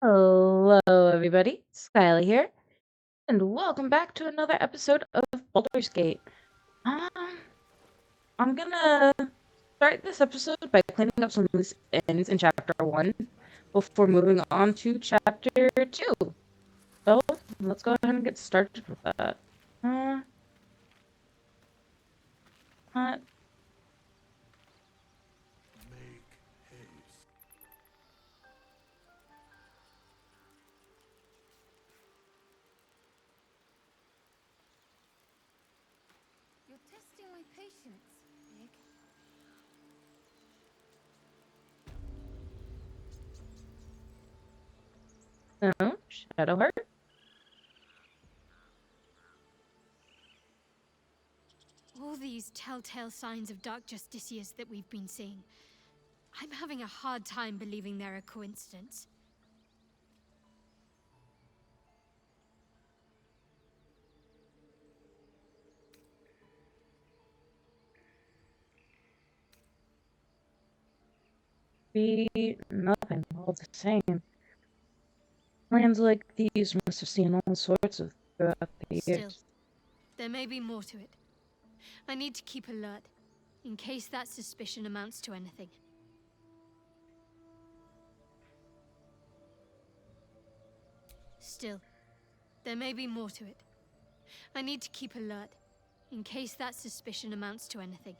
Hello, everybody. Skyla here, and welcome back to another episode of Baldur's Gate. Um, I'm gonna start this episode by cleaning up some loose ends in Chapter 1 before moving on to Chapter 2. So, let's go ahead and get started with that. Uh, uh, Make haste. You're testing my patience, Big. no, Shadowheart. All these telltale signs of Dark Justicias that we've been seeing. I'm having a hard time believing they're a coincidence. Be nothing, all the same. Plans like these must have seen all sorts of throughout the Still, years. there may be more to it. I need to keep alert, in case that suspicion amounts to anything. Still, there may be more to it. I need to keep alert, in case that suspicion amounts to anything.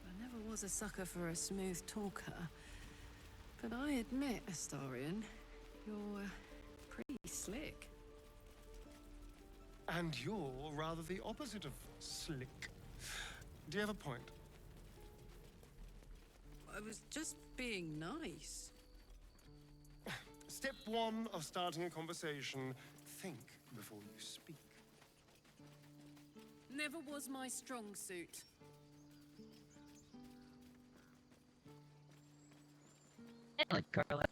I never was a sucker for a smooth talker, but I admit, Astarion, you're pretty slick. And you're rather the opposite of slick. Do you have a point? I was just being nice. Step one of starting a conversation, think before you speak. Never was my strong suit. I like Carla.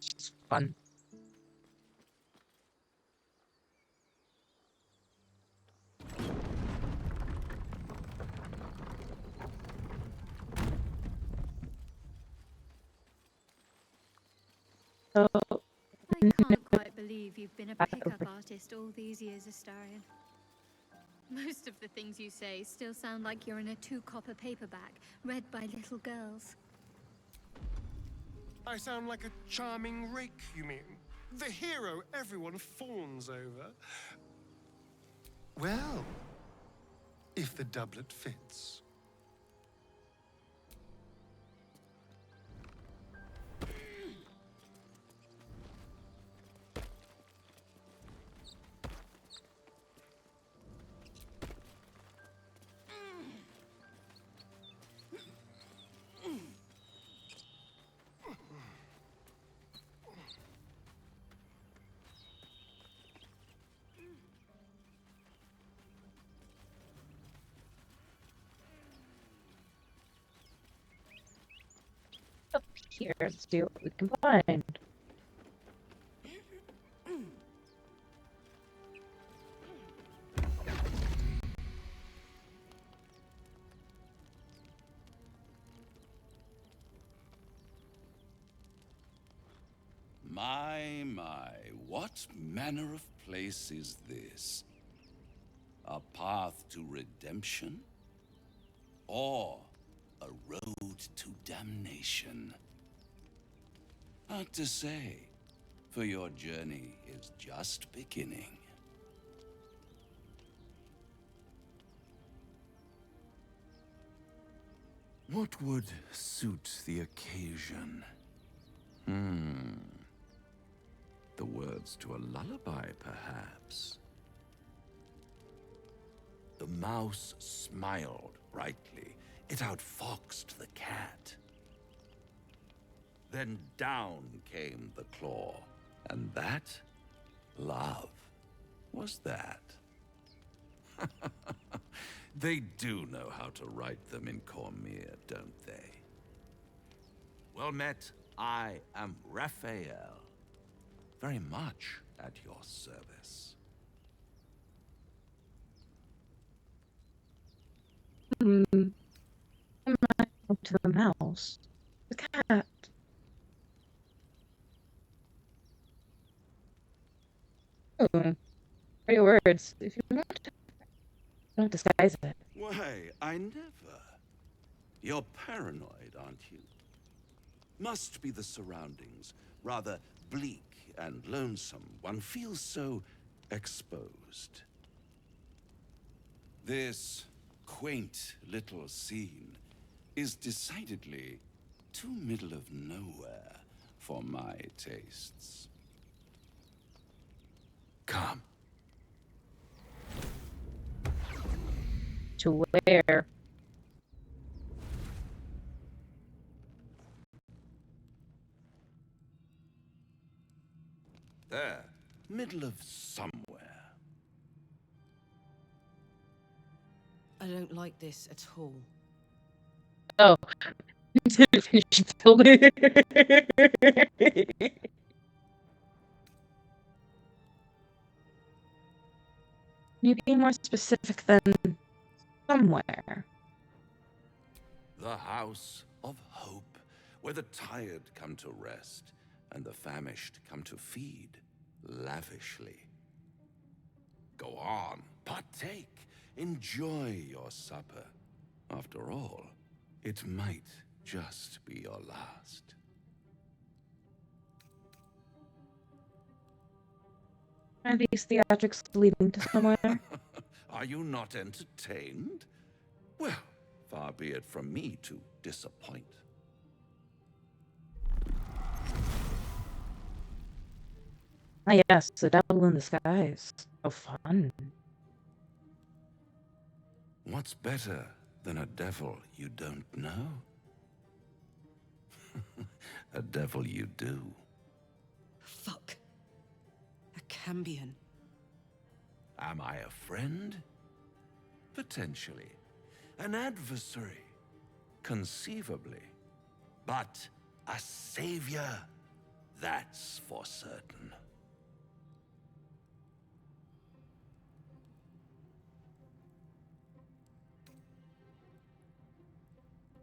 She's fun. So, I can't quite believe you've been a Back pickup over. artist all these years, Astarion. Most of the things you say still sound like you're in a 2-copper paperback, read by little girls. I sound like a charming rake, you mean? The hero everyone fawns over. Well, if the doublet fits. Up here and see what we can find. My, what manner of place is this? A path to redemption? Or a road to damnation? Hard to say, for your journey is just beginning. What would suit the occasion? The words to a lullaby, perhaps. The mouse smiled brightly, It outfoxed the cat. Then down came the claw. And that, love, was that. They do know how to write them in Cormier, don't they? Well met, I am Raphael. Very much at your service. To the mouse. The cat. Oh, for your words. If you want to, don't disguise it. Why, I never. You're paranoid, aren't you? Must be the surroundings. Rather bleak and lonesome. One feels so exposed. This quaint little scene is decidedly too middle of nowhere for my tastes. Come. To where? There. Middle of somewhere. I don't like this at all. Oh. Didn't finish until you be more specific than somewhere. The House of Hope, where the tired come to rest and the famished come to feed lavishly. Go on, partake, enjoy your supper. After all, it might just be your last. Are these theatrics leading to somewhere? Are you not entertained? Well, far be it from me to disappoint. Ah, yes, the devil in disguise. Oh, fun. What's better than a devil you don't know? A devil you do. Fuck. A Cambion. Am I a friend? Potentially. An adversary? Conceivably. But a savior? That's for certain.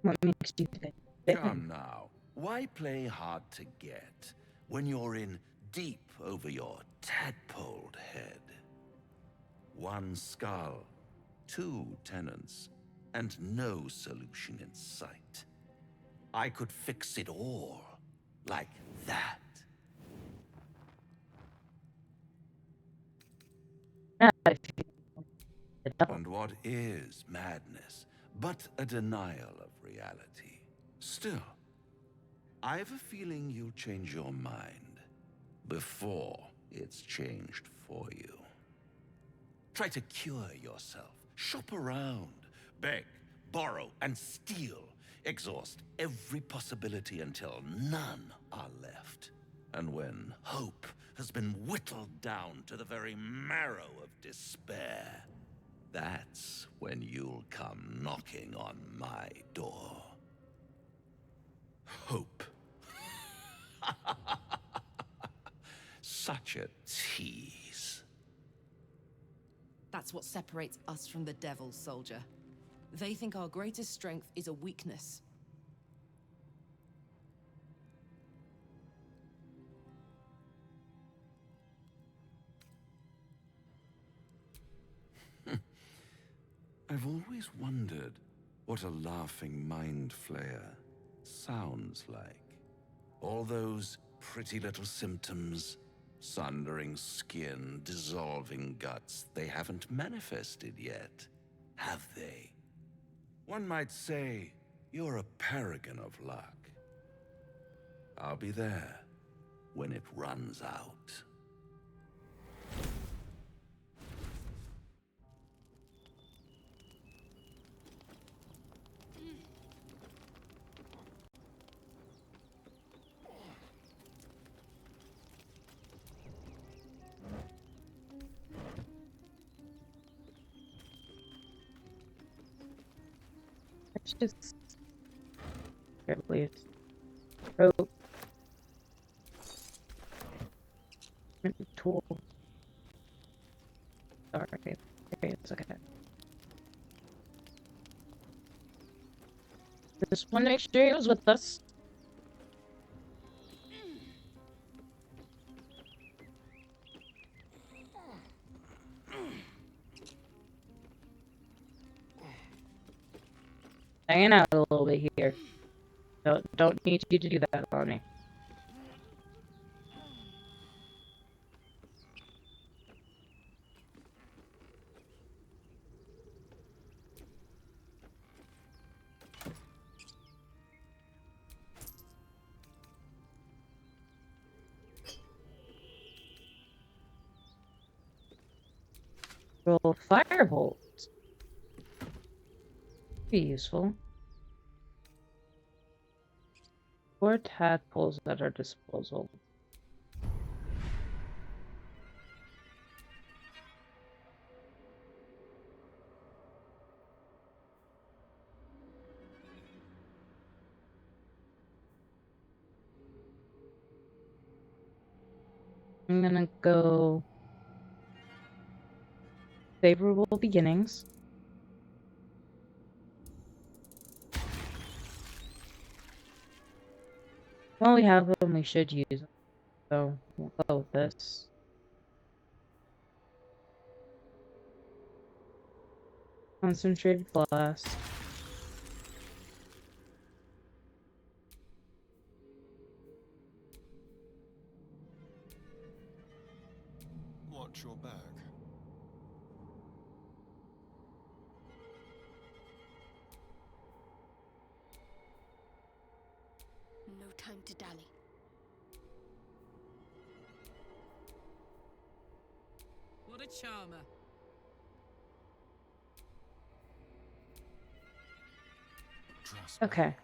What makes you think? Come now. Why play hard to get when you're in deep over your tadpoled head? One skull, two tenants, and no solution in sight. I could fix it all, like that. Ah, I see. The devil. And what is madness but a denial of reality? Still, I have a feeling you'll change your mind before it's changed for you. Try to cure yourself. Shop around. Beg, borrow, and steal. Exhaust every possibility until none are left. And when hope has been whittled down to the very marrow of despair, that's when you'll come knocking on my door. Hope. Such a tease. That's what separates us from the devil, soldier. They think our greatest strength is a weakness. I've always wondered what a laughing mind flayer sounds like. All those pretty little symptoms, sundering skin, dissolving guts, they haven't manifested yet, have they? One might say you're a paragon of luck. I'll be there when it runs out. just here, please. Rope. Tool. Sorry. It's okay. Just want to make sure he was with us. Hanging out a little bit here. Don't need you to do that on me. Roll firebolt. Be useful. 4 tadpoles at our disposal. I'm gonna go favorable beginnings. Well, we have them, we should use them. So we'll go with this. Concentrated blast. Watch your back. No time to dally. What a charmer. Trust me. Okay.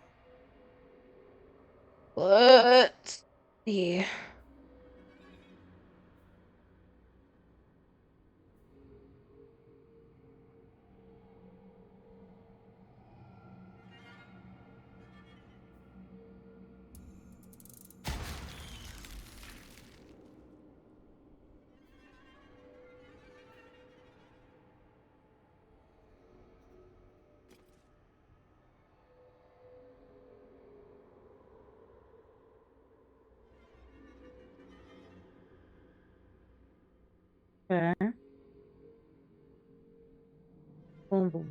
Let's see. Okay. Boom.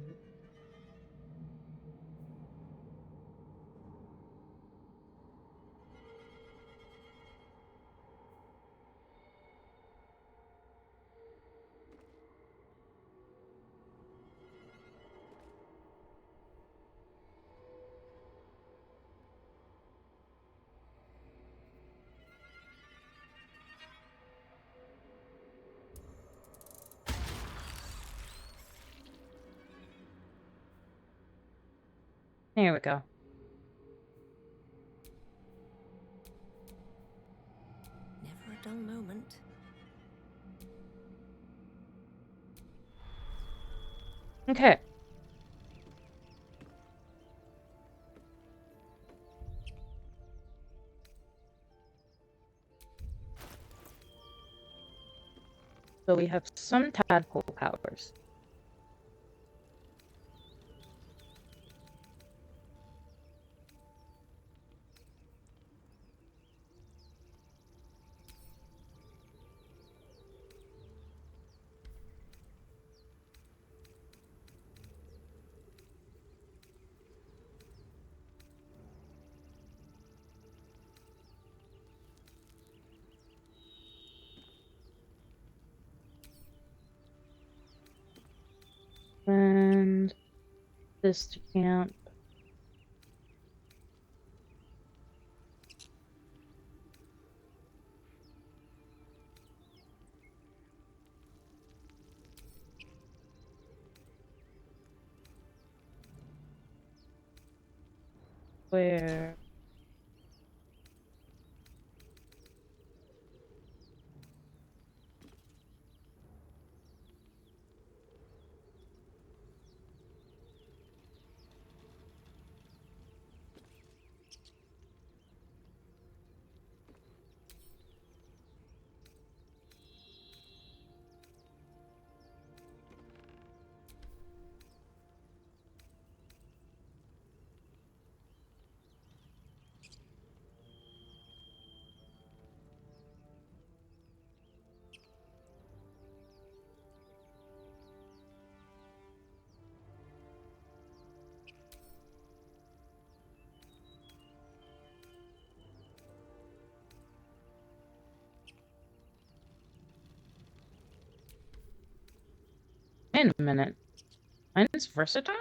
Here we go. Never a dull moment. Okay. So we have some tadpole powers. And this to camp. Where? Wait a minute. Mine's versatile?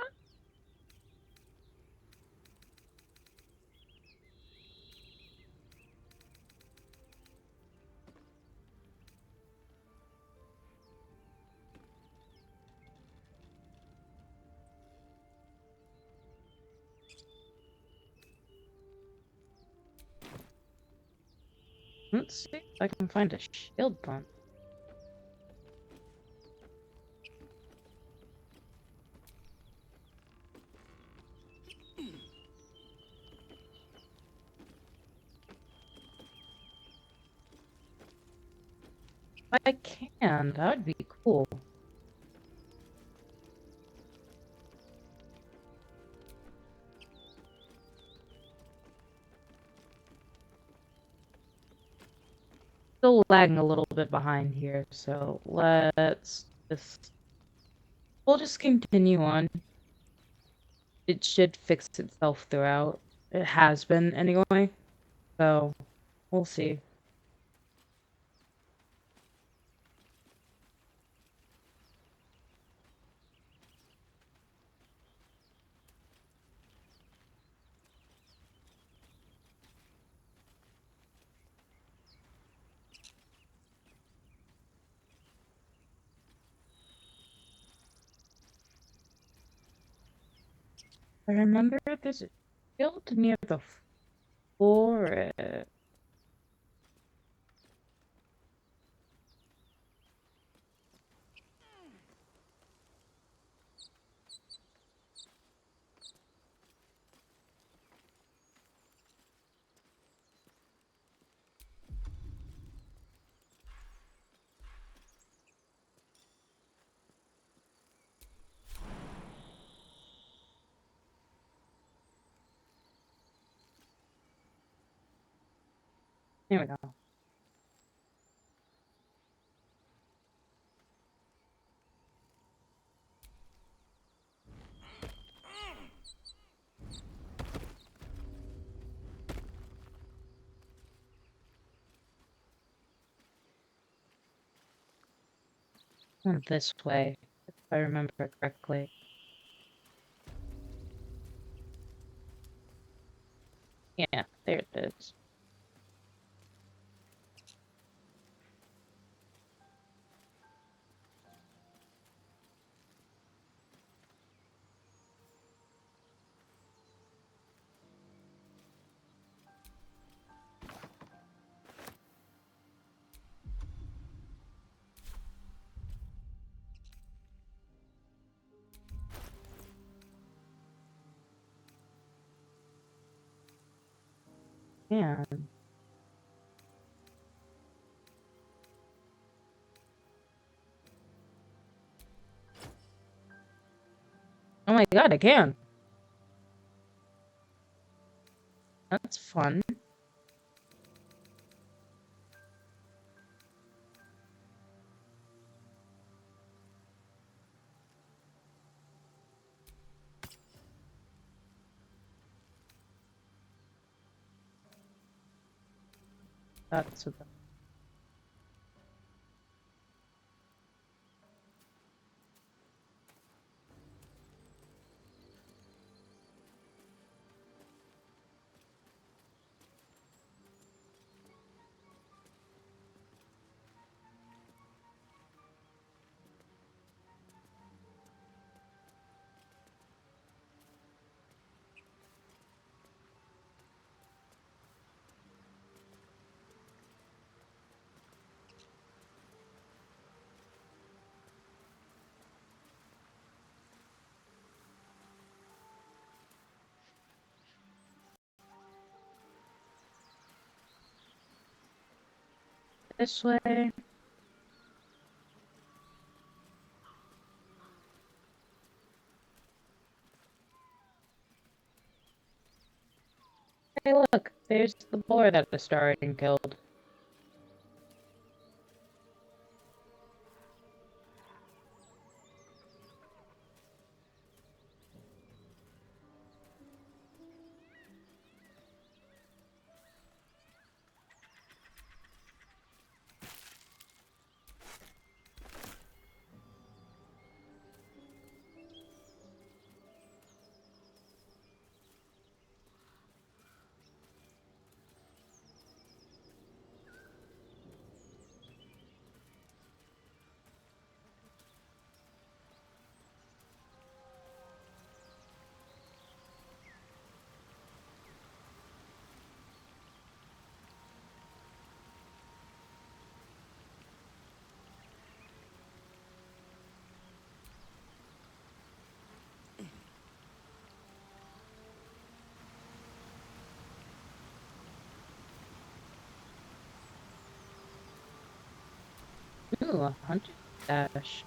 Let's see if I can find a shield pump. If I can, that would be cool. Still lagging a little bit behind here, so we'll just continue on. It should fix itself throughout. It has been anyway, so we'll see. I remember there's a shield near the forest. Here we go. Went this way, if I remember correctly. Yeah, there it is. Yeah. Oh my god, I can. That's fun. That's what this way. Hey, look, there's the boar that the Starian killed. Ooh, a hunting dash.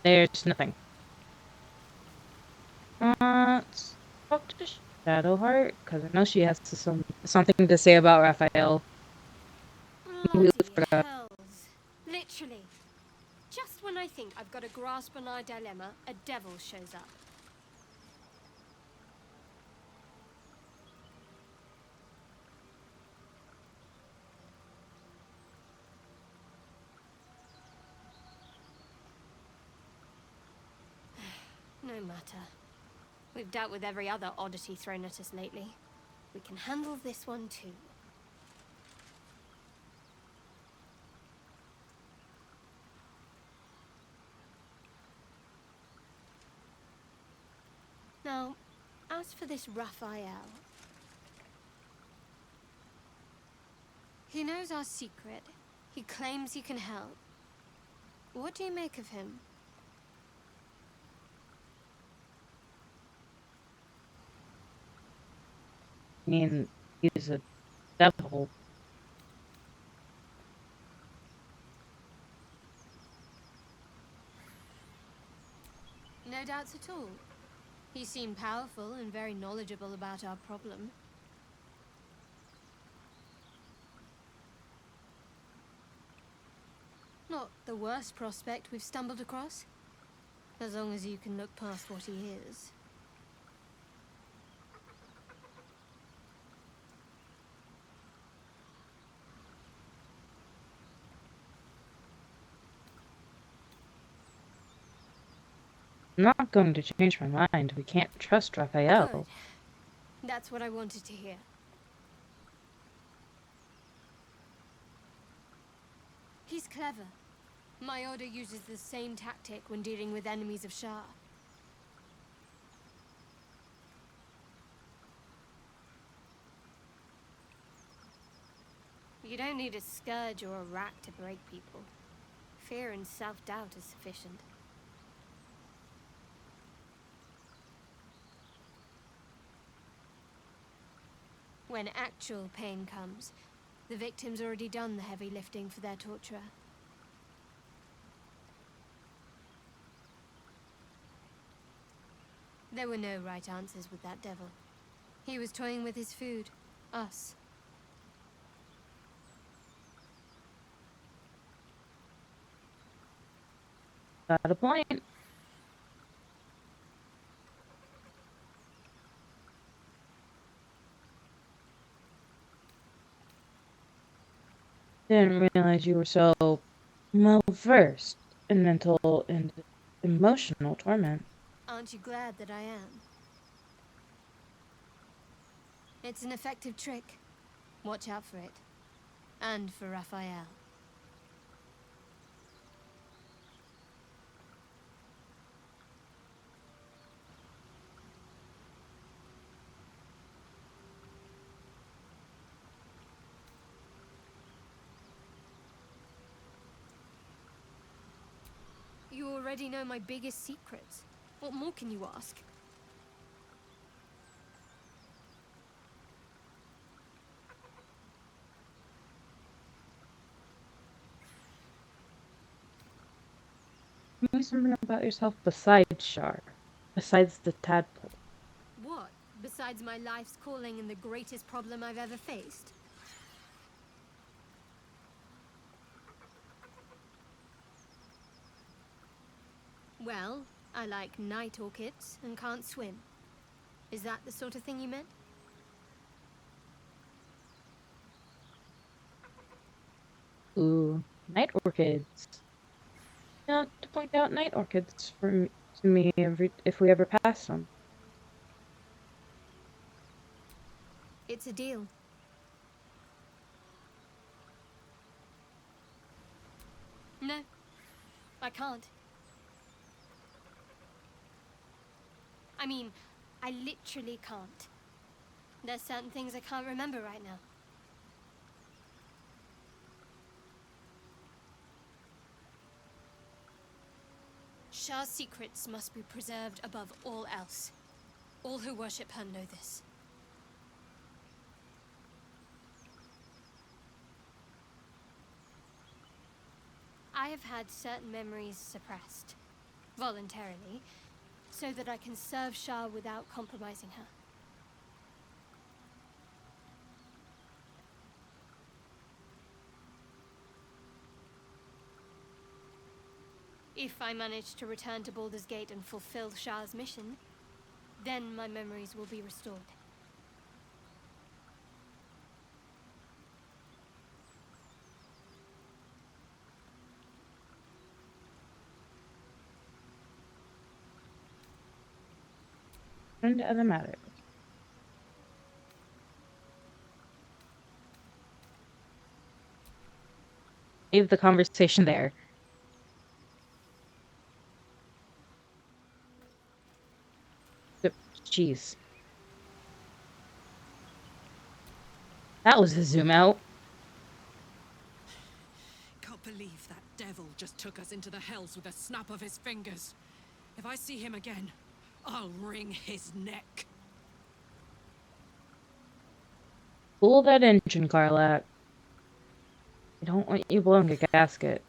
There's nothing. Let's talk to Shadowheart, because I know she has something to say about Raphael. We Bloody forgot. hells. Literally. Just when I think I've got a grasp on our dilemma, a devil shows up. No matter. We've dealt with every other oddity thrown at us lately. We can handle this one too. Now, as for this Raphael... He knows our secret. He claims he can help. What do you make of him? I mean, he's a devil. No doubts at all. He seemed powerful and very knowledgeable about our problem. Not the worst prospect we've stumbled across. As long as you can look past what he is. I'm not going to change my mind. We can't trust Raphael. Good. That's what I wanted to hear. He's clever. My order uses the same tactic when dealing with enemies of Shah. You don't need a scourge or a rack to break people. Fear and self-doubt is sufficient. When actual pain comes, the victim's already done the heavy lifting for their torturer. There were no right answers with that devil. He was toying with his food. Us. Got a point. Didn't realize you were so well versed in mental and emotional torment. Aren't you glad that I am? It's an effective trick. Watch out for it. And for Raphael. You already know my biggest secrets. What more can you ask? Tell me something about yourself besides Shar. Besides the tadpole. What? Besides my life's calling and the greatest problem I've ever faced? Well, I like night orchids and can't swim. Is that the sort of thing you meant? Ooh, night orchids. You have to point out night orchids to me if we ever pass them. It's a deal. No, I can't. I mean, I literally can't. There's certain things I can't remember right now. Shah's secrets must be preserved above all else. All who worship her know this. I have had certain memories suppressed, voluntarily, so that I can serve Shah without compromising her. If I manage to return to Baldur's Gate and fulfill Shah's mission, then my memories will be restored. And other matters. Leave the conversation there. Jeez. That was a zoom out. Can't believe that devil just took us into the hells with a snap of his fingers. If I see him again, I'll wring his neck. Cool that engine, Carlac. I don't want you blowing a gasket.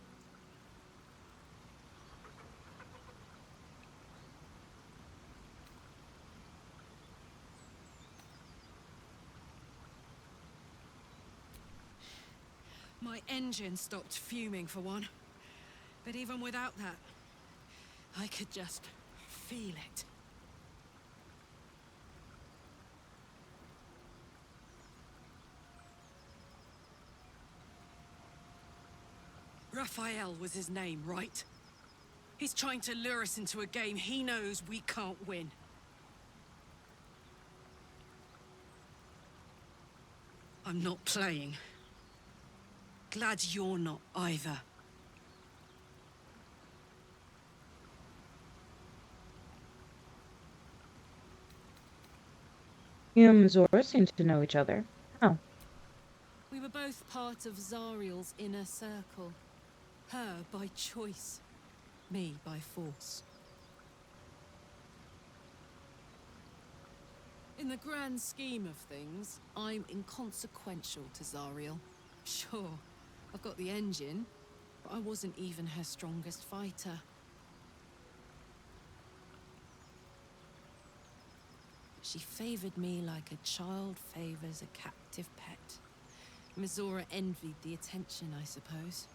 My engine stopped fuming for one. But even without that, I could just feel it. Raphael was his name, right? He's trying to lure us into a game he knows we can't win. I'm not playing. Glad you're not either. You and Zora seem to know each other. Oh. We were both part of Zariel's inner circle. Her by choice, me by force. In the grand scheme of things, I'm inconsequential to Zariel. Sure, I've got the engine, but I wasn't even her strongest fighter. She favored me like a child favors a captive pet. Mizora envied the attention, I suppose.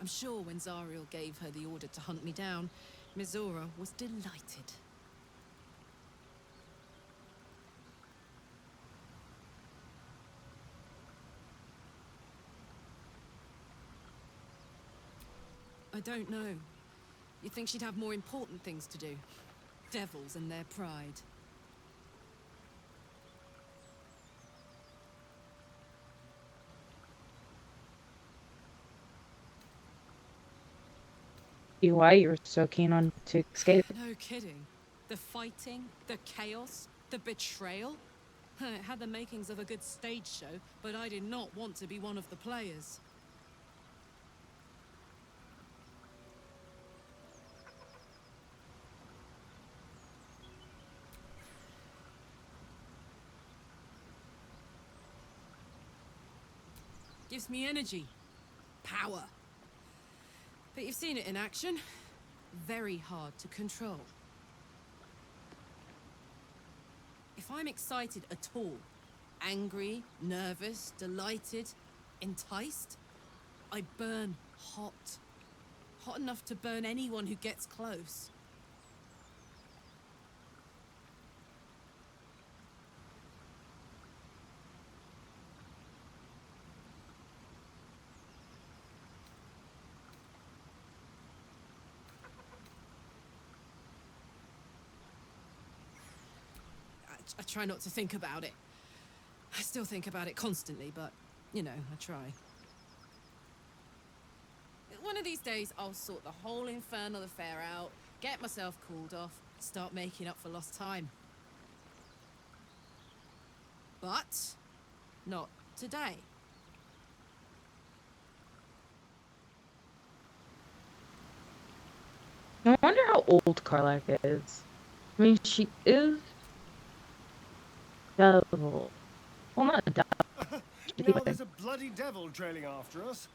I'm sure when Zariel gave her the order to hunt me down, Mizora was delighted. I don't know. You'd think she'd have more important things to do. Devils and their pride. Why you were so keen on to escape. No kidding. The fighting, the chaos, the betrayal. It had the makings of a good stage show, but I did not want to be one of the players. Gives me energy. Power. But you've seen it in action. Very hard to control. If I'm excited at all, angry, nervous, delighted, enticed, I burn hot. Hot enough to burn anyone who gets close. I try not to think about it. I still think about it constantly, but, you know, I try. One of these days, I'll sort the whole infernal affair out, get myself cooled off, start making up for lost time. But not today. I wonder how old Carlac is. I mean, she is devil. Well, not devil. Now there's a bloody devil trailing after us.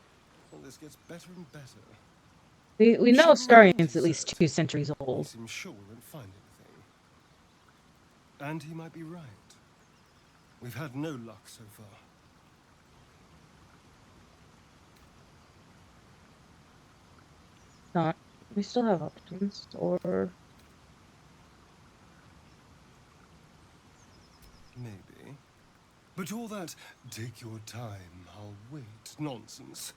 Well, this gets better and better. We know Should Starian's Miranda at least search? 2 centuries He old. seems sure we won't find anything. And he might be right. We've had no luck so far. Not. We still have options, or... Maybe. But all that, take your time, I'll wait, nonsense.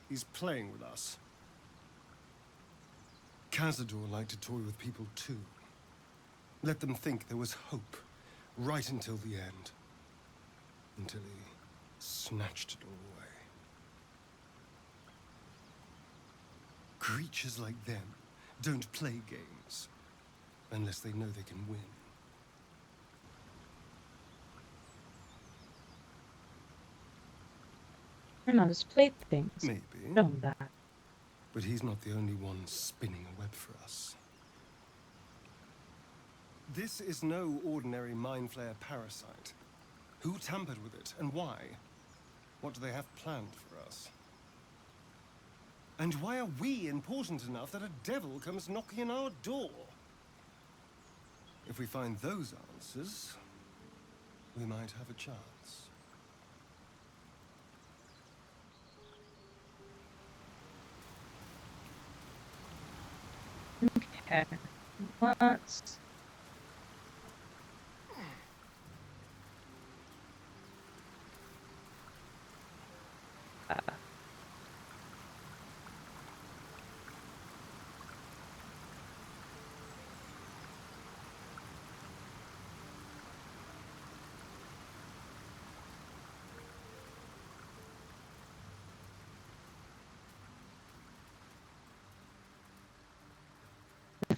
He's playing with us. Cazador liked to toy with people too. Let them think there was hope, right until the end. Until he snatched it all away. Creatures like them don't play games, unless they know they can win. They're not his playthings. Maybe. Know that. But he's not the only one spinning a web for us. This is no ordinary Mind Flayer parasite. Who tampered with it, and why? What do they have planned for us? And why are we important enough that a devil comes knocking on our door? If we find those answers, we might have a chance. Okay. Let's...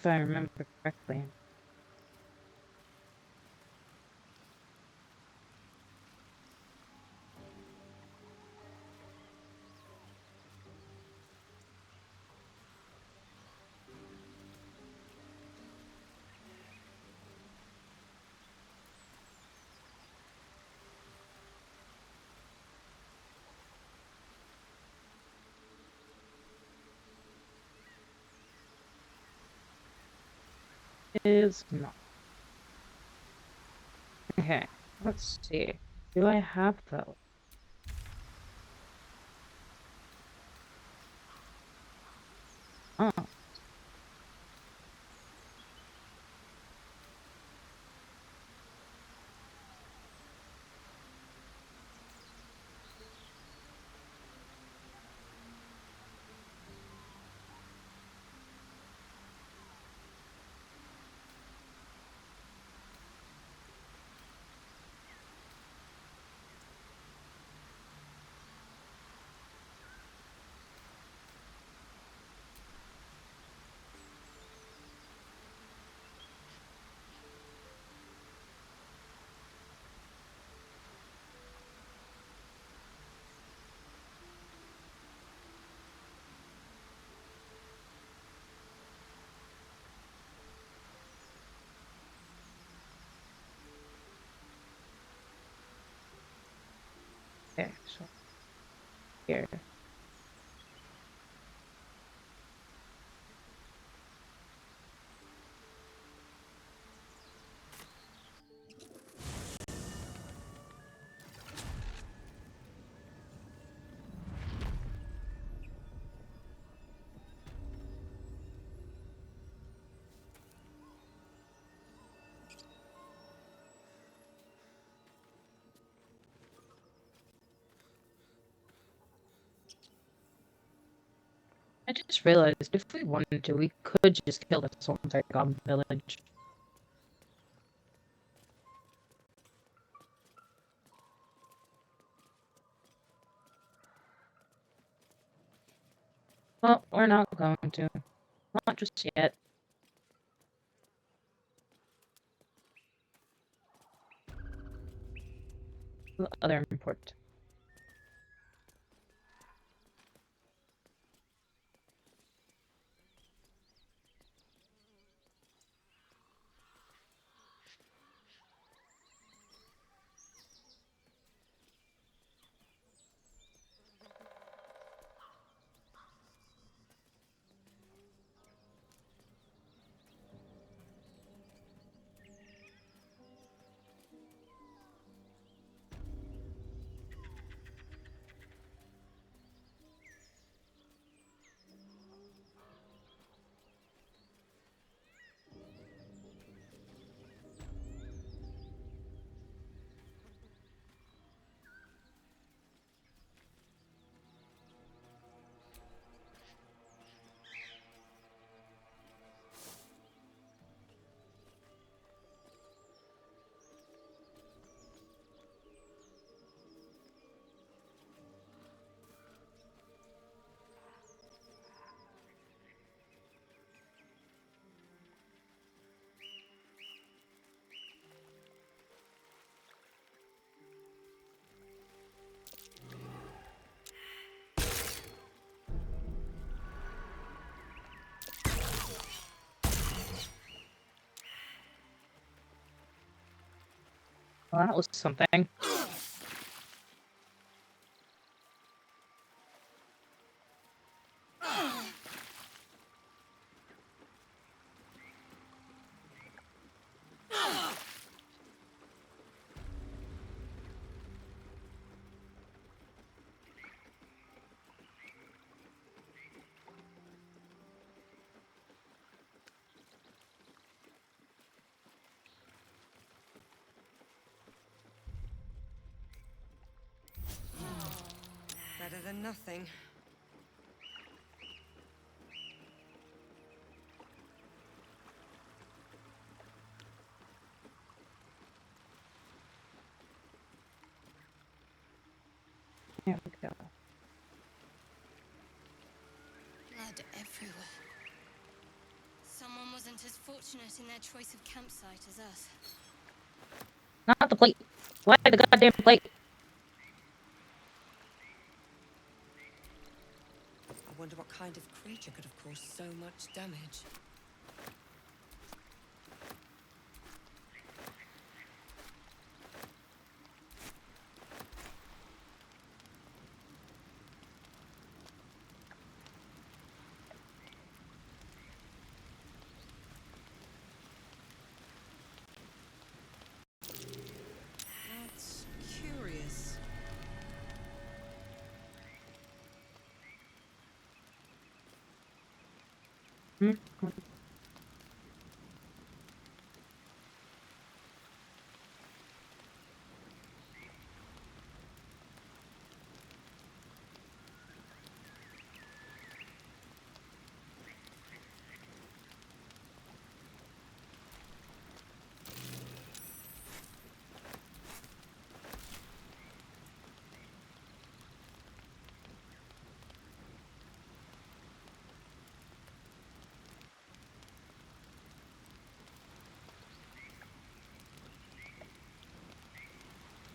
if I remember correctly. Is not. Okay, let's see. Do I have those? Oh. Okay, so here. I just realized if we wanted to, we could just kill this whole entire goblin village. Well, we're not going to. Not just yet. The other important. Well, that was something. Better than nothing. There we go. Blood everywhere. Someone wasn't as fortunate in their choice of campsite as us. Not the plate. Why the goddamn plate? I wonder what kind of creature could have caused so much damage. That's curious. Hmm?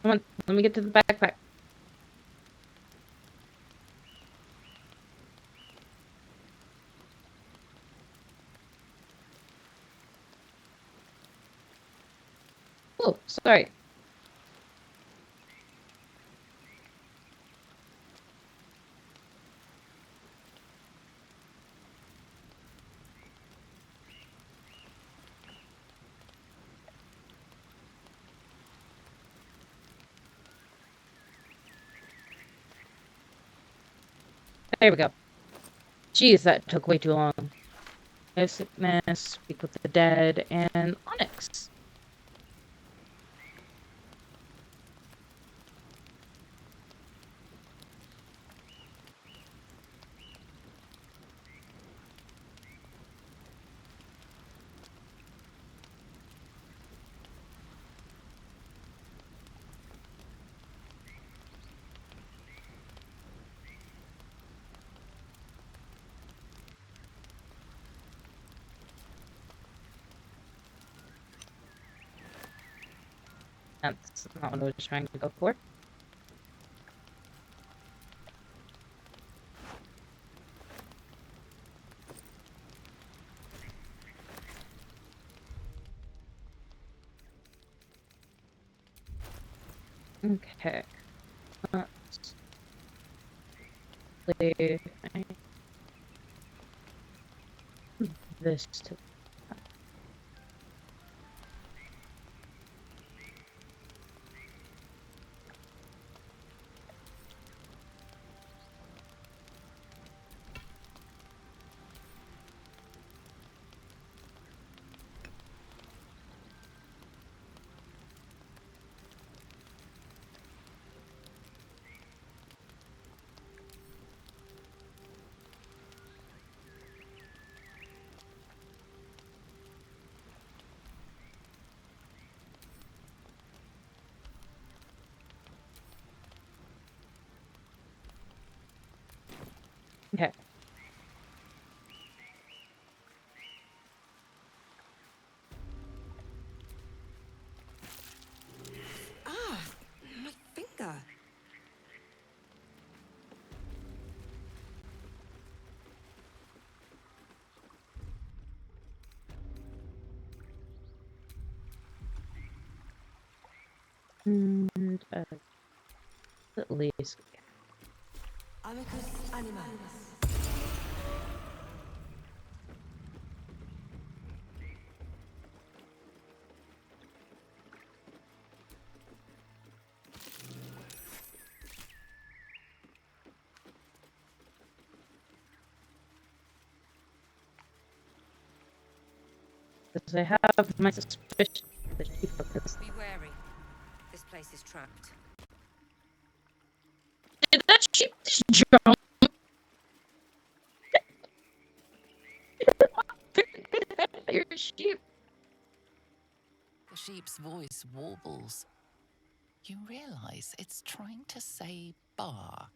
Come on, let me get to the backpack. Oh, sorry. There we go. Jeez, that took way too long. Sickness, speak with the dead, and Onyx. That's not what I was trying to go for. Okay. Let's leave this to. Okay. Ah, my finger. And at least. Amicus animalis. Because I have my suspicion that she focused. Be wary. This place is trapped. Did that sheep just jump? Your sheep. The sheep's voice warbles. You realize it's trying to say bar.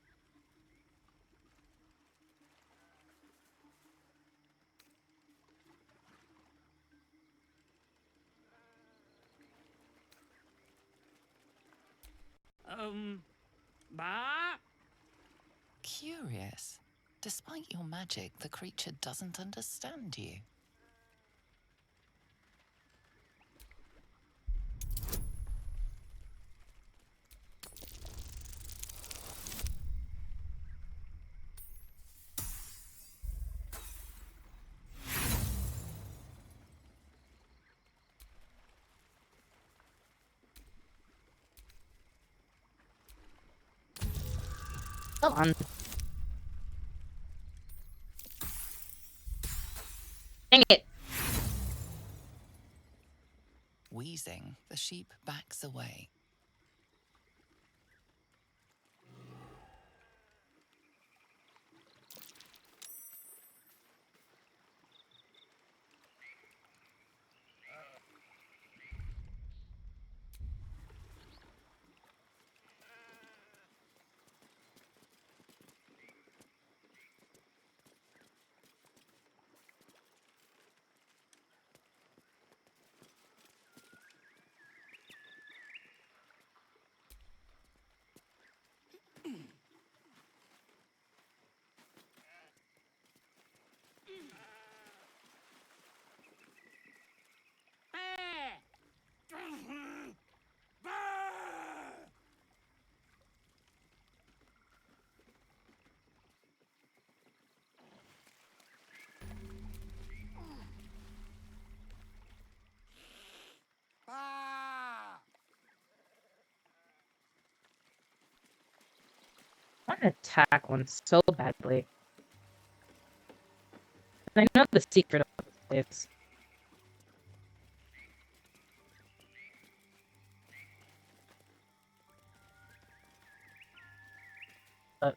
Bah? Curious. Despite your magic, the creature doesn't understand you. Come on. Dang it. Wheezing, the sheep backs away. I want to attack one so badly. And I know the secret of this place. But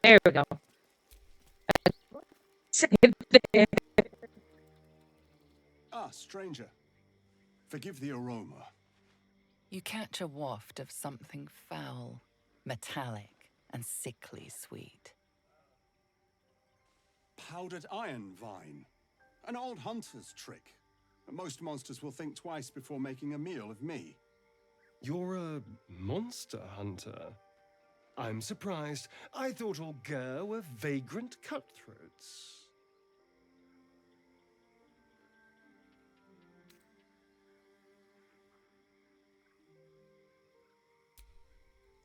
there we go. Save it. Ah, stranger. Forgive the aroma. You catch a waft of something foul, metallic, and sickly sweet. Powdered iron vine. An old hunter's trick. Most monsters will think twice before making a meal of me. You're a monster hunter? I'm surprised. I thought all Ger were vagrant cutthroats.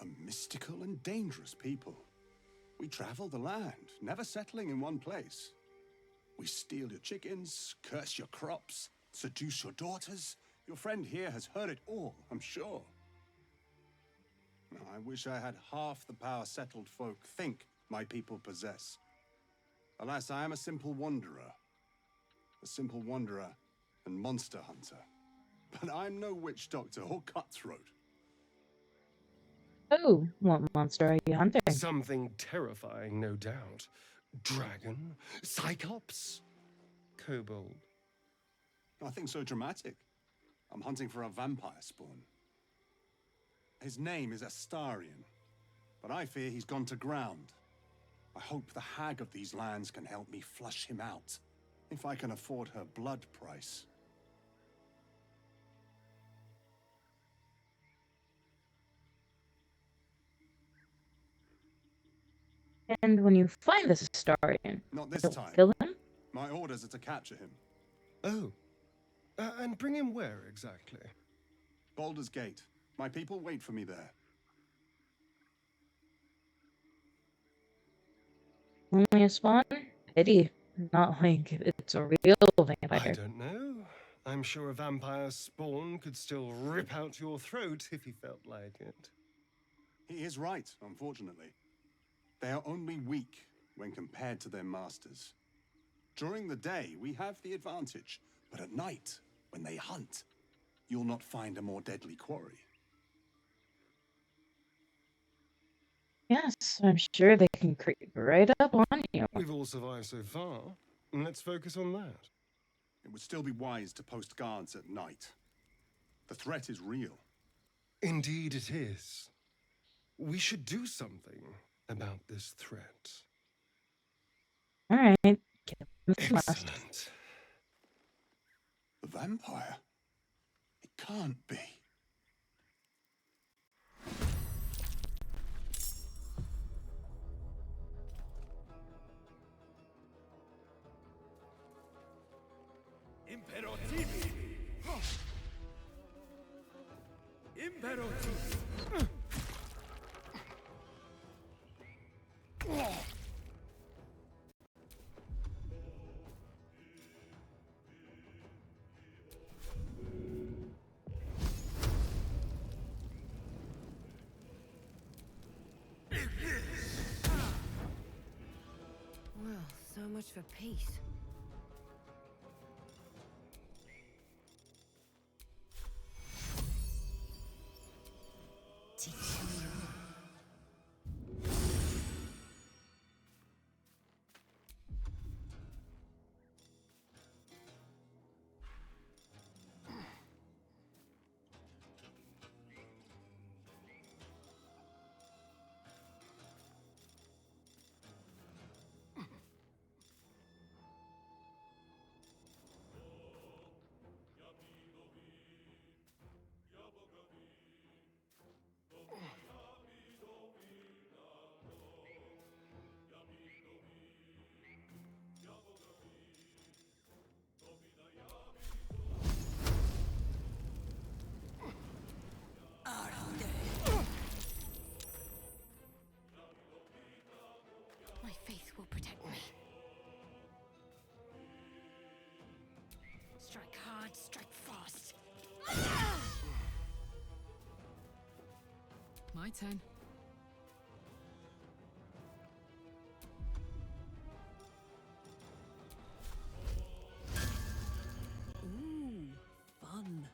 A mystical and dangerous people. We travel the land, never settling in one place. We steal your chickens, curse your crops, seduce your daughters. Your friend here has heard it all, I'm sure. I wish I had half the power settled folk think my people possess. Alas, I am a simple wanderer. A simple wanderer and monster hunter. But I'm no witch doctor or cutthroat. Oh, what monster are you hunting? Something terrifying, no doubt. Dragon? Cyclops? Kobold? Nothing so dramatic. I'm hunting for a vampire spawn. His name is Astarion, but I fear he's gone to ground. I hope the hag of these lands can help me flush him out, if I can afford her blood price. And when you find this Astarion, Not this you'll time. kill him? My orders are to capture him, Oh. And bring him where exactly? Baldur's Gate. My people wait for me there. Only a spawn? Pity. Not like it's a real I vampire. don't know. I'm sure a vampire spawn could still rip out your throat if he felt like it. He is right, unfortunately. They are only weak when compared to their masters. During the day, we have the advantage, but at night, when they hunt, you'll not find a more deadly quarry. Yes, I'm sure they can creep right up on you. We've all survived so far. Let's focus on that. It would still be wise to post guards at night. The threat is real. Indeed it is. We should do something about this threat. All right, get the must. Excellent. The vampire? It can't be. Imperativi! Imperativi! Well, so much for peace. My faith will protect me. Strike hard, strike fast. My turn. Ooh, fun.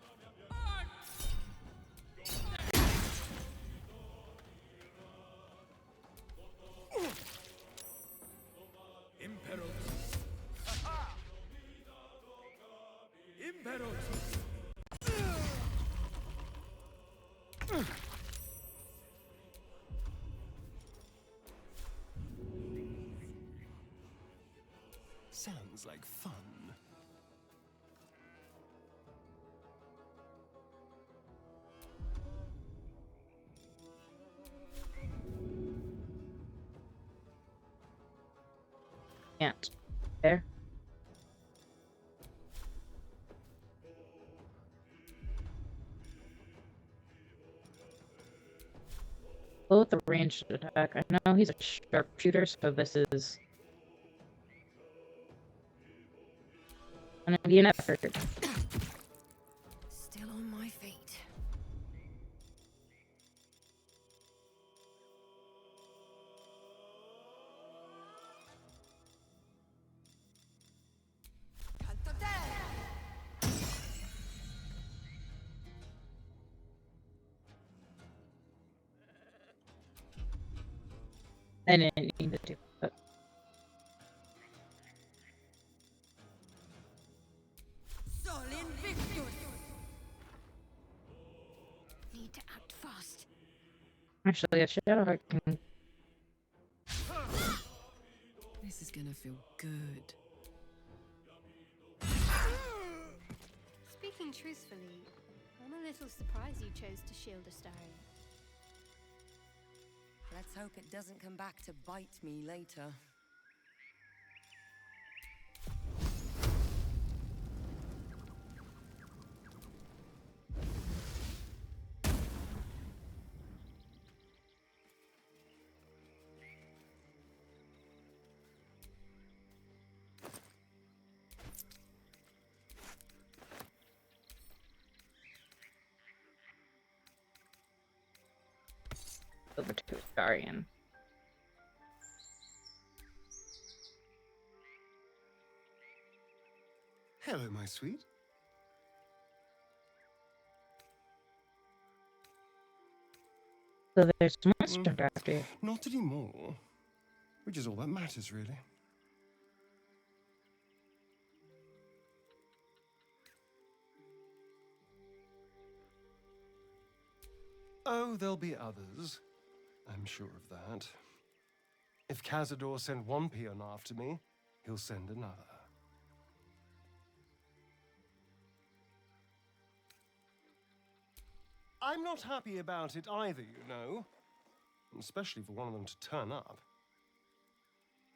Imperatus! Imperatus! Sounds like fun. Can't. There. Both the ranged attack. I know he's a sharpshooter, so this is gonna be an effort. Still on my feet. I didn't need to do that. Need to act fast. Actually, a Shadowheart can. This is gonna feel good. Speaking truthfully, I'm a little surprised you chose to shield Astarion. Let's hope it doesn't come back to bite me later. over to his guardian. Hello, my sweet. So there's a monster after you. Not anymore. Which is all that matters, really. Oh, there'll be others. I'm sure of that. If Cazador sent one peon after me, he'll send another. I'm not happy about it either, you know. Especially for one of them to turn up.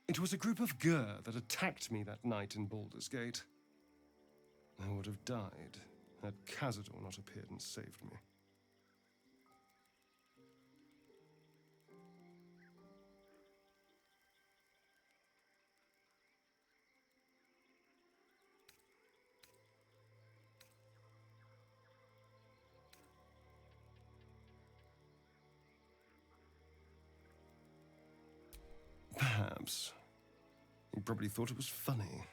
It was a group of Gur that attacked me that night in Baldur's Gate. I would have died had Cazador not appeared and saved me. Perhaps. He probably thought it was funny.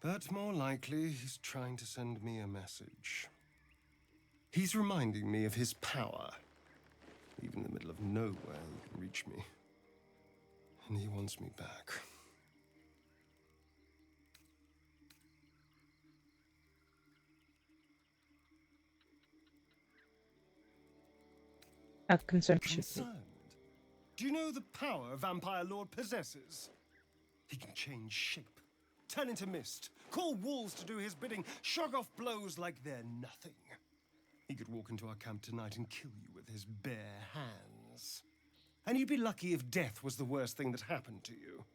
But more likely, he's trying to send me a message. He's reminding me of his power. Even in the middle of nowhere, he can reach me. And he wants me back. How concerned should be. Concerned? Do you know the power Vampire Lord possesses? He can change shape, turn into mist, call wolves to do his bidding, shrug off blows like they're nothing. He could walk into our camp tonight and kill you with his bare hands. And you'd be lucky if death was the worst thing that happened to you.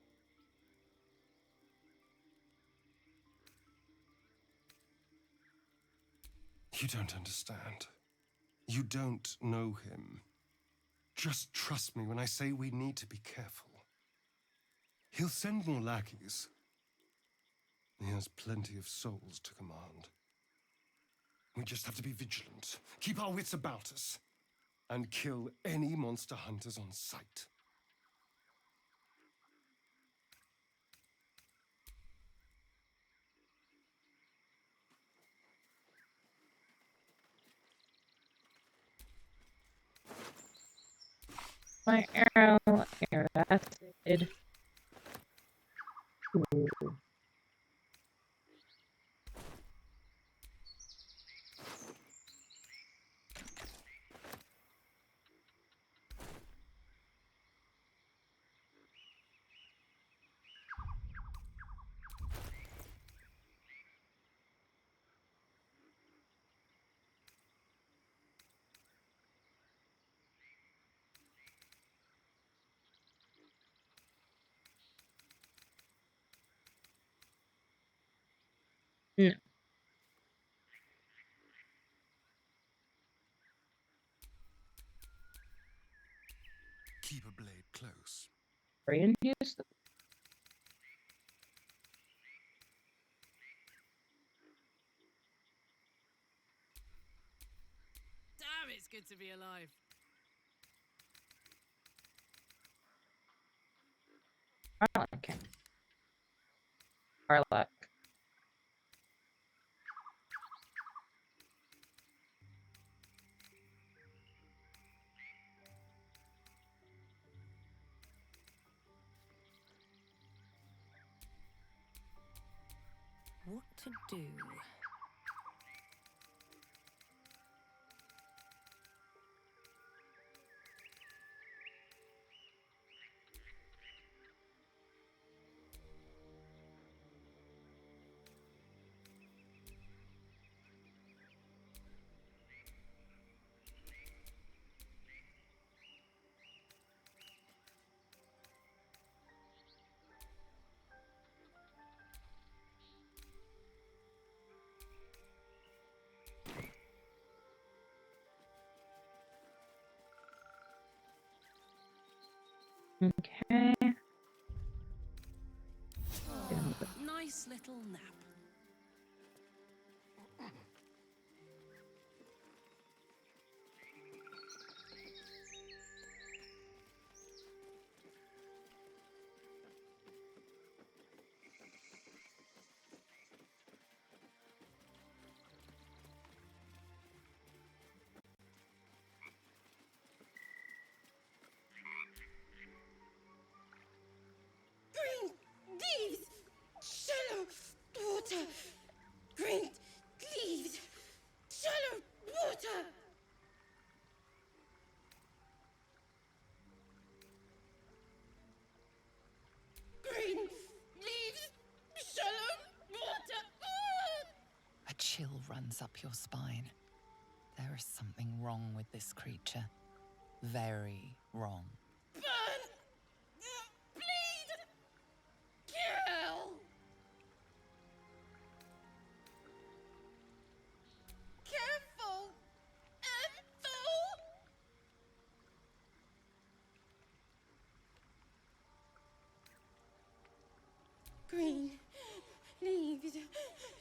You don't understand. You don't know him. Just trust me when I say we need to be careful. He'll send more lackeys. He has plenty of souls to command. We just have to be vigilant, keep our wits about us, and kill any monster hunters on sight. My arrow, acid. Ooh. No. Keep a blade close. Brain use. Damn, it's good to be alive. I like him. Arlok. What to do? Okay. Nice little nap. runs up your spine. There is something wrong with this creature. Very wrong. Burn! Bleed! Kill! Careful! Ethel! Green leaves,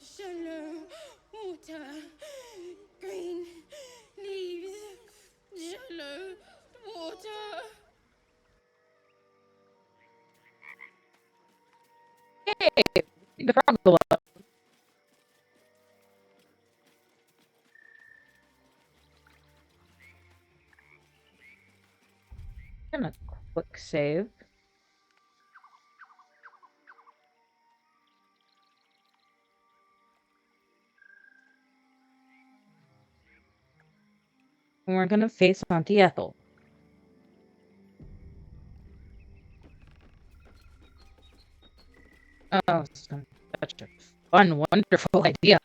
shallow water. Green leaves, shallow water. Hey, the frog go up. Gonna quick save. And we're gonna face Auntie Ethel. Oh, such a fun, wonderful idea.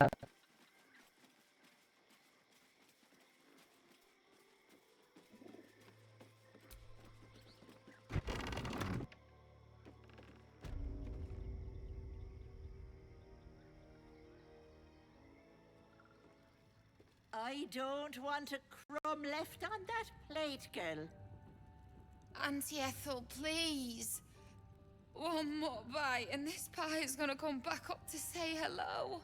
I don't want a crumb left on that plate, girl. Auntie Ethel, please. One more bite and this pie is gonna come back up to say hello.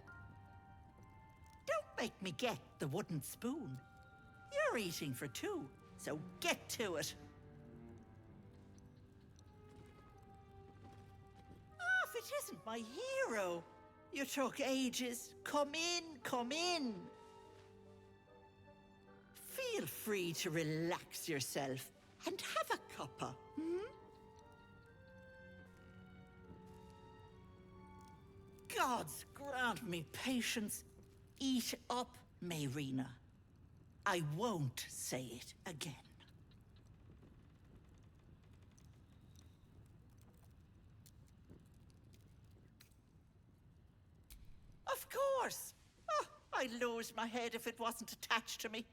Don't make me get the wooden spoon. You're eating for two, so get to it. Ah, if it isn't my hero. You took ages. Come in, come in. Feel free to relax yourself and have a cuppa, hmm? Gods grant me patience. Eat up, Mayrina. I won't say it again. Of course. Oh, I'd lose my head if it wasn't attached to me.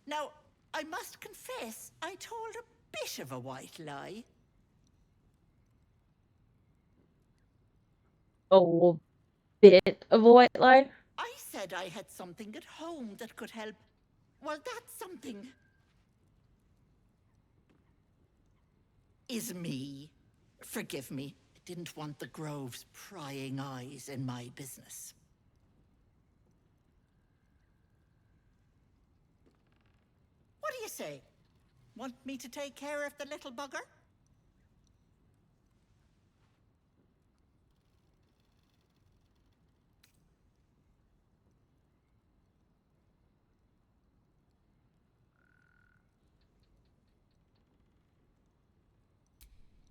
Now, I must confess, I told a bit of a white lie. A bit of a white lie. I said I had something at home that could help. Well, that something is me. Forgive me. I didn't want the Grove's prying eyes in my business. What do you say? Want me to take care of the little bugger?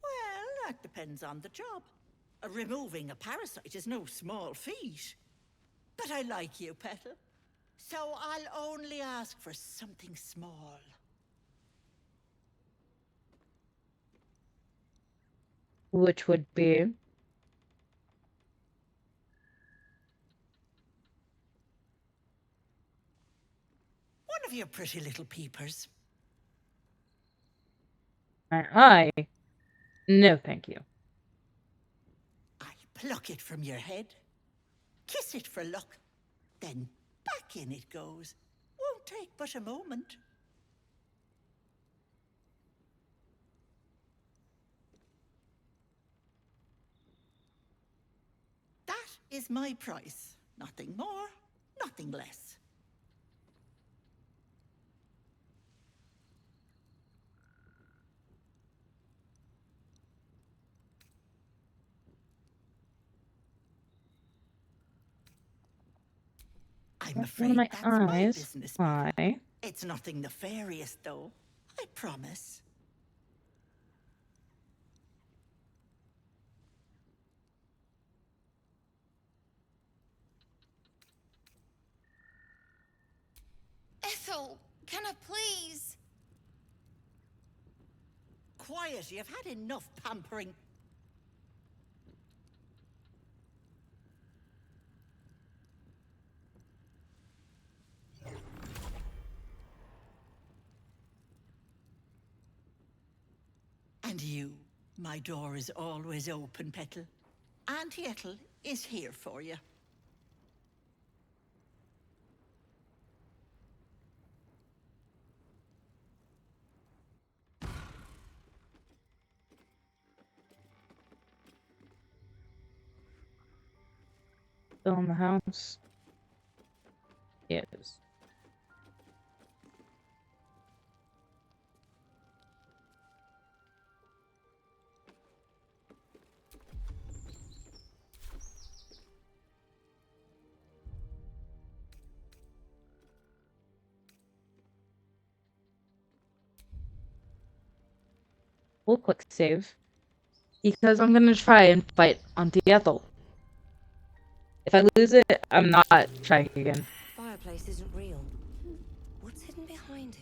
Well, that depends on the job. Removing a parasite is no small feat. But I like you, Petal. So I'll only ask for something small. Which would be One of your pretty little peepers. an eye. No, thank you. I pluck it from your head, kiss it for luck, then back in it goes. Won't take but a moment. That is my price. Nothing more, nothing less. I'm One afraid of my that's my eyes. business. Why? It's nothing nefarious, though. I promise. Ethel, can I please? Quiet, you've had enough pampering. And you, my door is always open, Petal. Auntie Ethel is here for you. Still in the house. Yes. We'll quick save. Because I'm gonna try and fight Auntie Ethel. If I lose it, I'm not trying again. Fireplace isn't real. What's hidden behind it?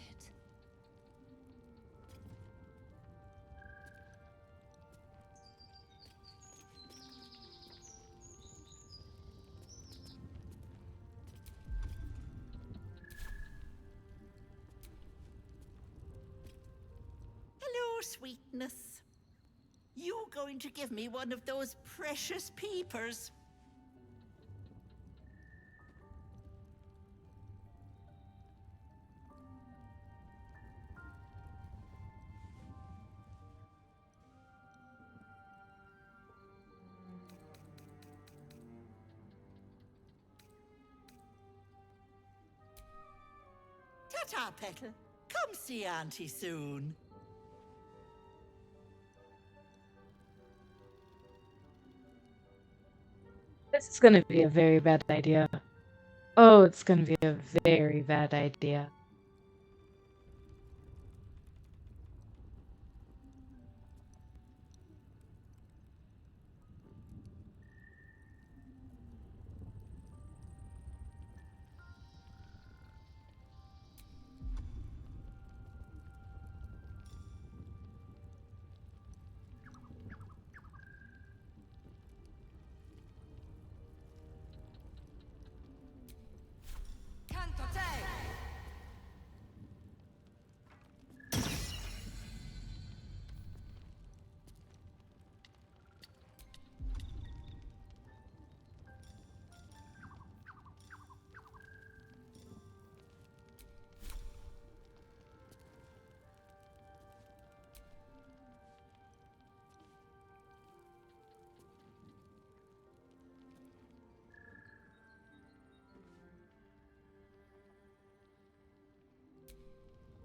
Hello, sweetness. You going to give me one of those precious peepers? Ta-ta, Petal. Come see Auntie soon. This is gonna be a very bad idea. Oh, it's gonna be a very bad idea.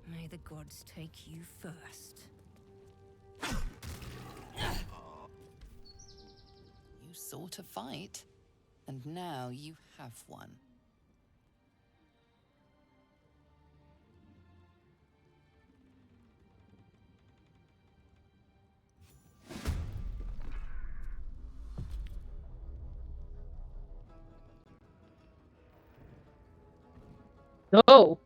May the gods take you first. You sought a fight, and now you have one. No!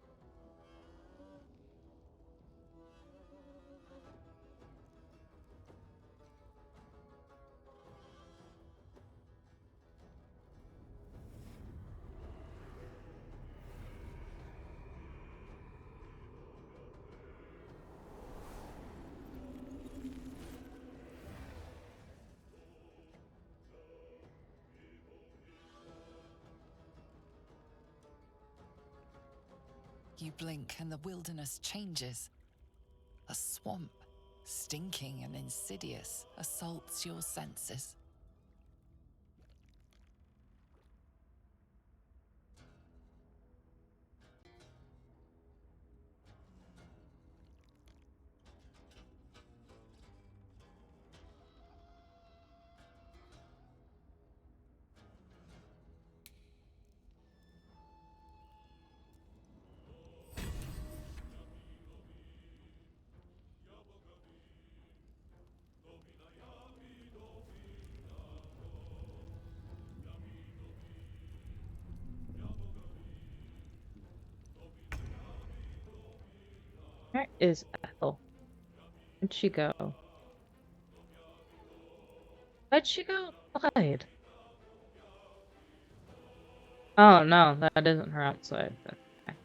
You blink and the wilderness changes. A swamp, stinking and insidious, assaults your senses. Where is Ethel? Where'd she go? Where'd she go? Outside. Oh no, that isn't her outside. Okay.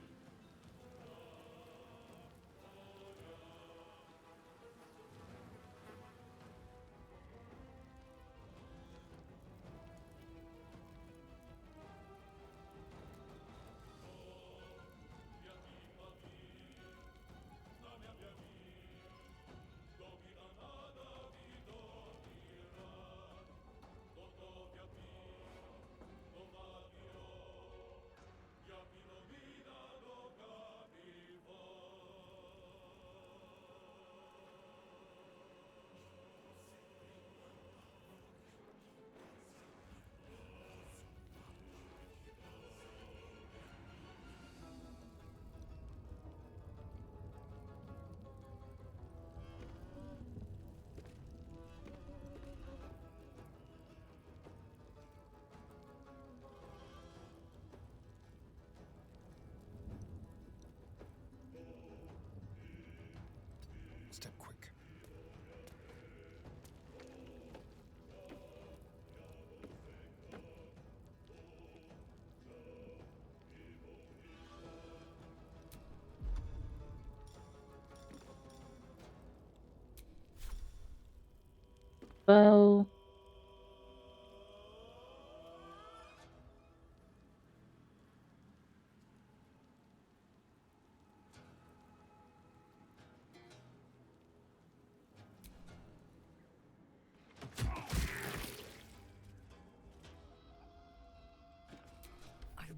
bow.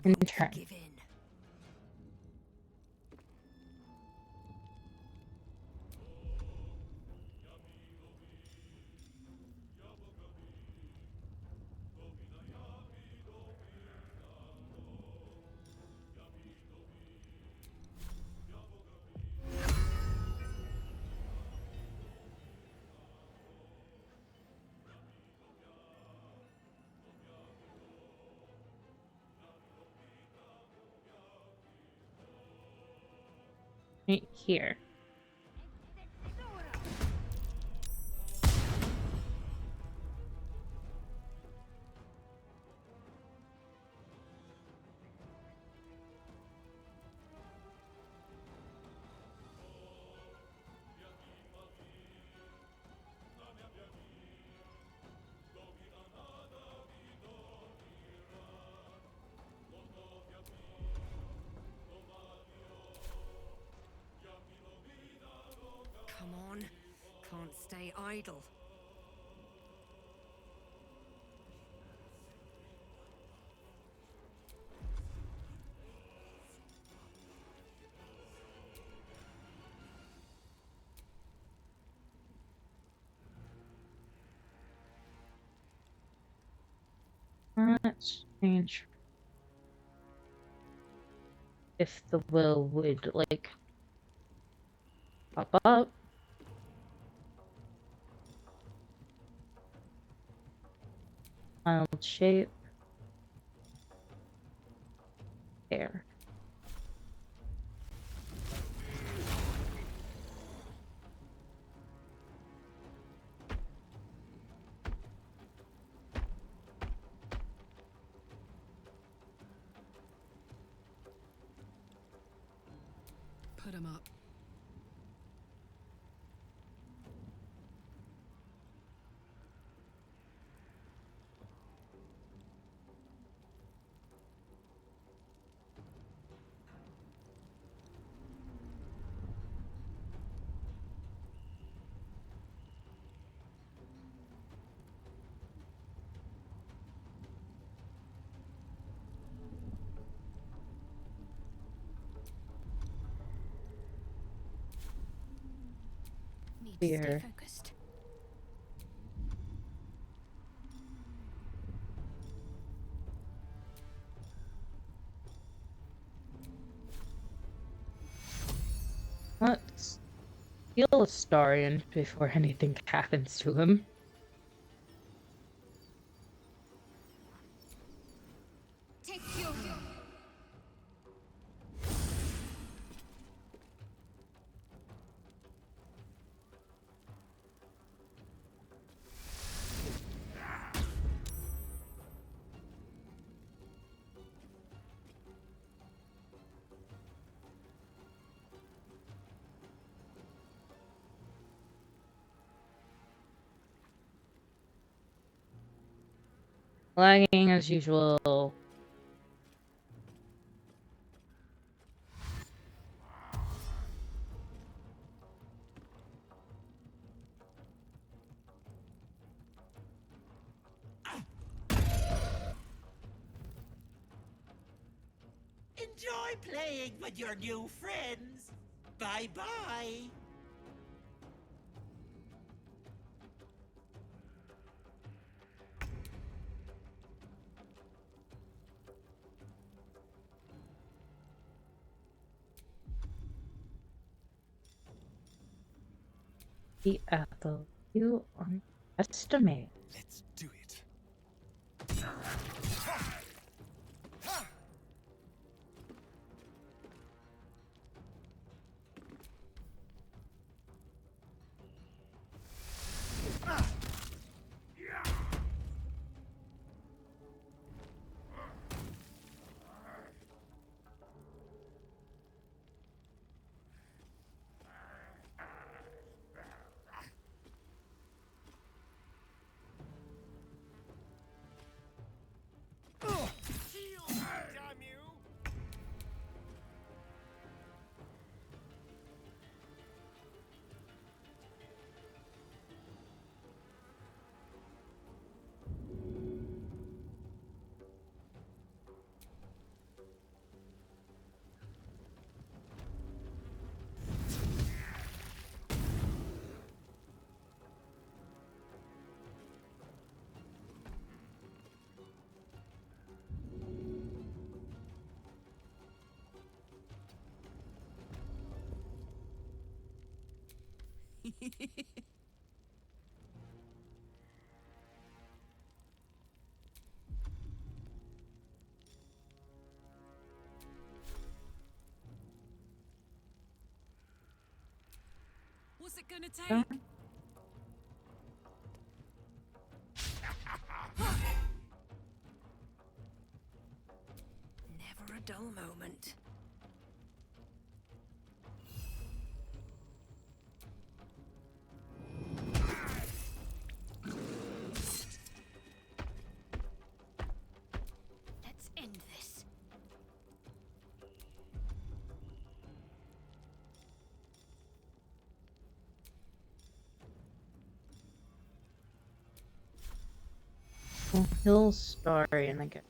In turn. Give in. Right here. Come on. Can't stay idle. Let's change. If the will would, like, pop up. Mild shape. There. Put 'em up. Need to stay Here. focused. Let's heal Astarion before anything happens to him. Take your Lagging as usual. Enjoy playing with your new friends. Bye-bye. The Ethel. You underestimate. Let's do it. What's it gonna take? Never a dull moment. Let's end this. Hill Starry, and I get.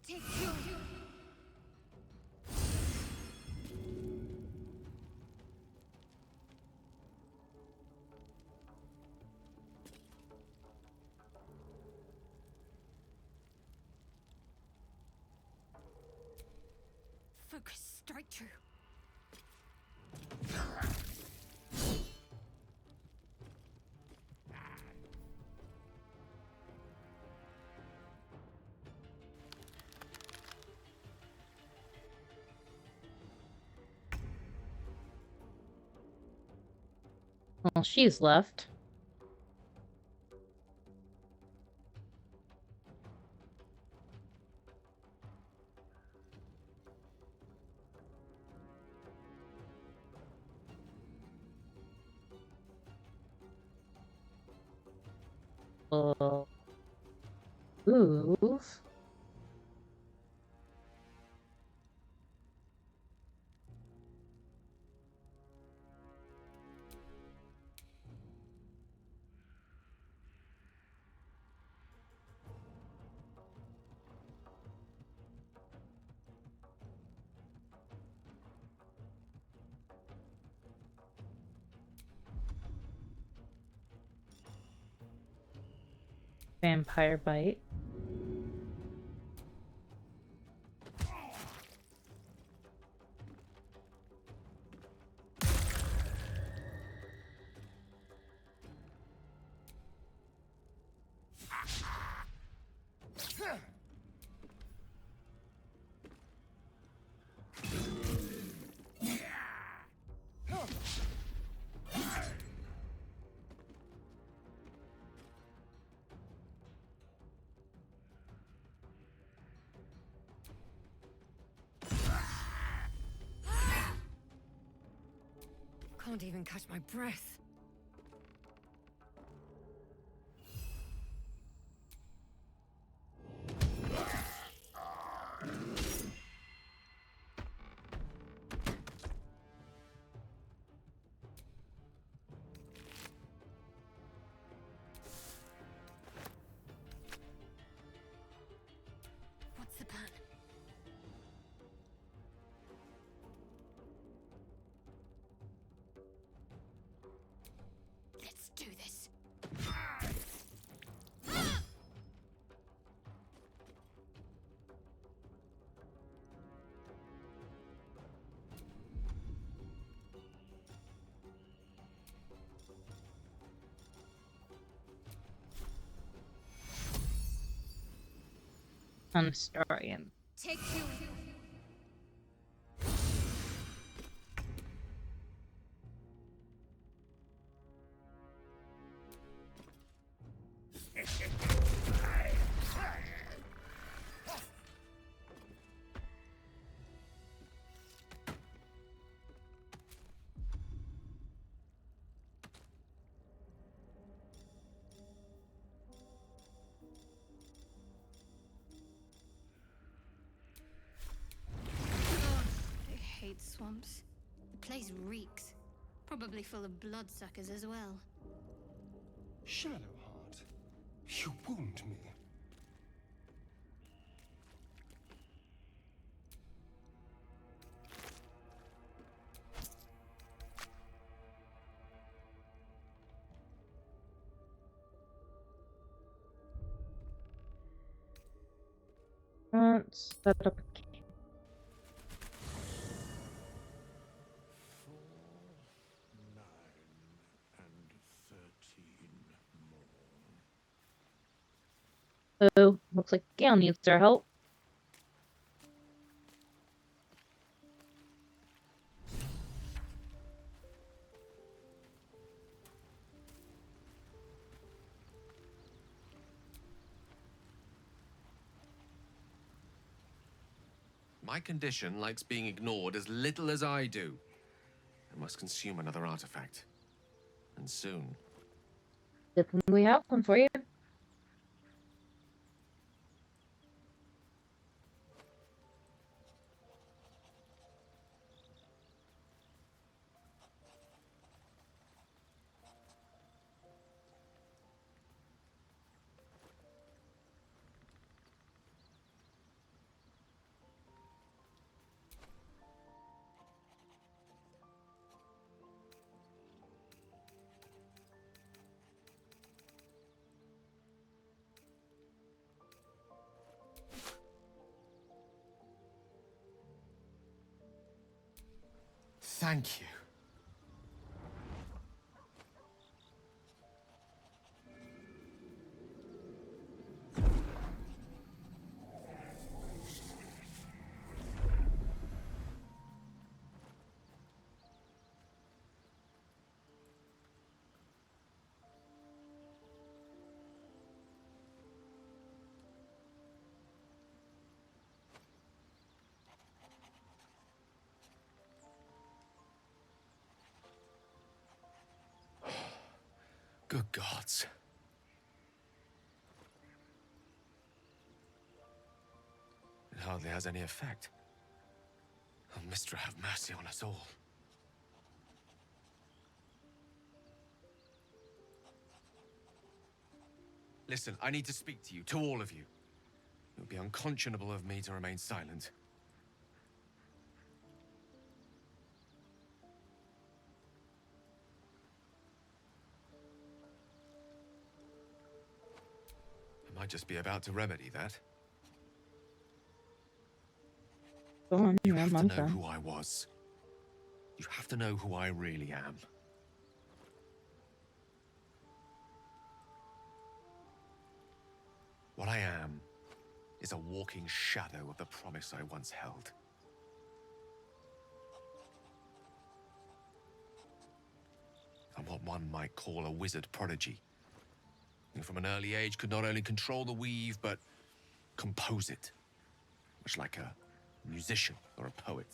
Take two. Focus, strike true. Well, she's left. Move. Vampire bite. Can't even catch my breath. What's the plan? Let's do this. Unstarian. Take two. I hate swamps. The place reeks. Probably full of bloodsuckers as well. Shadowheart, you wound me. Let's set up a camp. 4, 9, and 13 more. So, looks like Gale needs our help. My condition likes being ignored as little as I do. I must consume another artifact. And soon. Good thing we have one for you. Thank you. Good gods. It hardly has any effect. Oh, Mystra, have mercy on us all. Listen, I need to speak to you, to all of you. It would be unconscionable of me to remain silent. I might just be about to remedy that. Go on, You yeah, have to I'm know done. who I was. You have to know who I really am. What I am is a walking shadow of the promise I once held. I'm what one might call a wizard prodigy, who from an early age could not only control the weave, but compose it, much like a musician or a poet.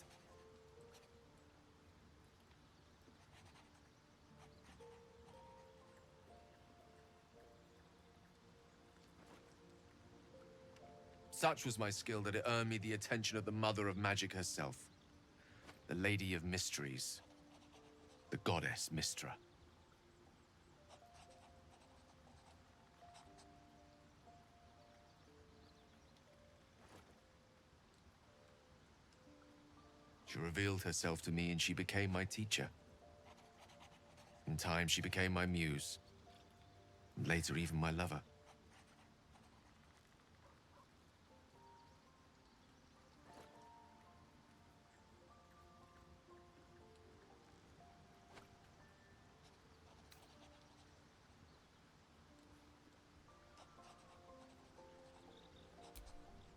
Such was my skill that it earned me the attention of the mother of magic herself, the Lady of Mysteries, the goddess Mystra. She revealed herself to me and she became my teacher. In time, she became my muse, and later even my lover.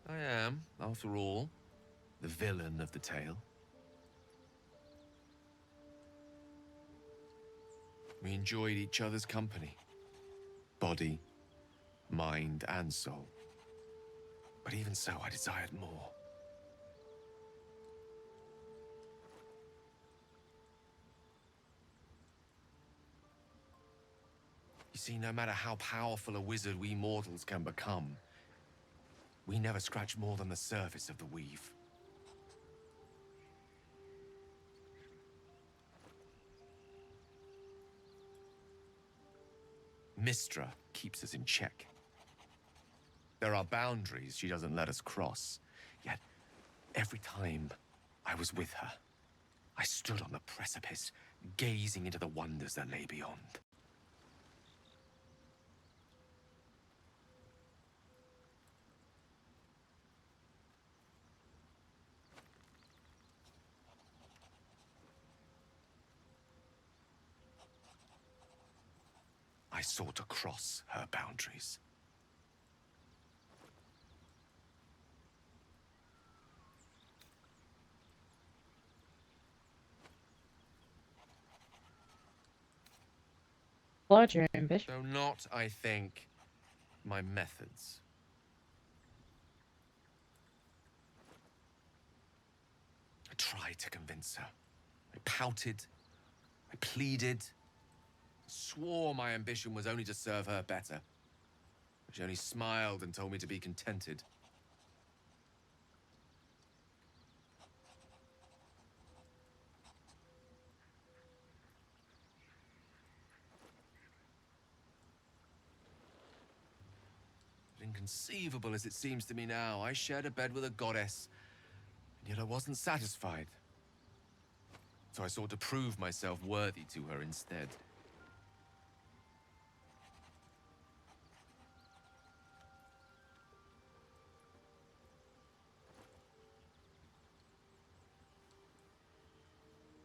I am, after all, the villain of the tale. We enjoyed each other's company. Body, mind, and soul. But even so, I desired more. You see, no matter how powerful a wizard we mortals can become, we never scratch more than the surface of the weave. Mystra keeps us in check. There are boundaries she doesn't let us cross. Yet, every time I was with her, I stood on the precipice, gazing into the wonders that lay beyond. I sought to cross her boundaries. Applaud your ambition. Though not, I think, my methods. I tried to convince her. I pouted. I pleaded. Swore my ambition was only to serve her better. But she only smiled and told me to be contented. Inconceivable as it seems to me now, I shared a bed with a goddess, and yet I wasn't satisfied. So I sought to prove myself worthy to her instead.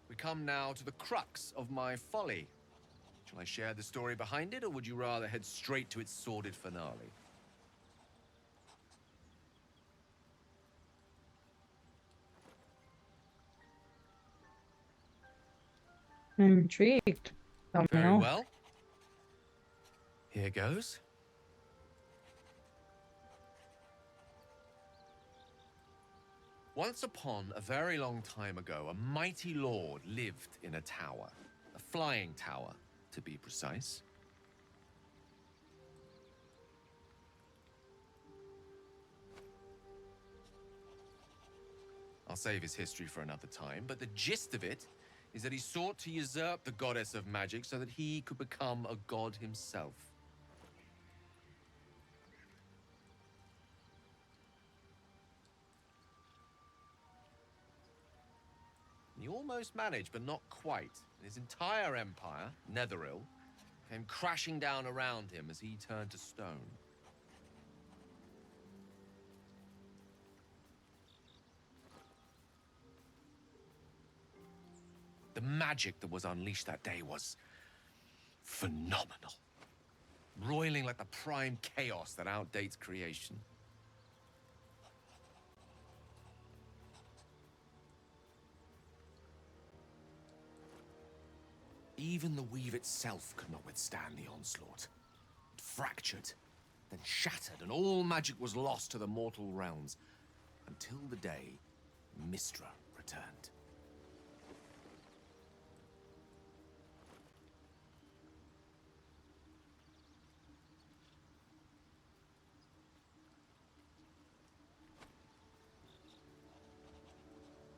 We come now to the crux of my folly. Shall I share the story behind it, or would you rather head straight to its sordid finale? I'm intrigued. Tell me Very all. well. Here goes. Once upon a very long time ago, a mighty lord lived in a tower. A flying tower, to be precise. I'll save his history for another time, but the gist of it is that he sought to usurp the goddess of magic so that he could become a god himself. He almost managed, but not quite. His entire empire, Netheril, came crashing down around him as he turned to stone. The magic that was unleashed that day was phenomenal. Roiling like the prime chaos that outdates creation. Even the weave itself could not withstand the onslaught. It fractured, then shattered, and all magic was lost to the mortal realms, until the day Mystra returned.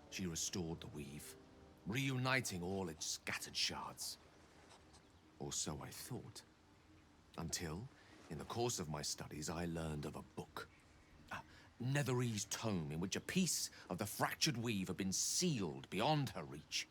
She restored the weave, reuniting all its scattered shards. Or so I thought. Until, in the course of my studies, I learned of a book. A Netherese tome in which a piece of the fractured weave had been sealed beyond her reach.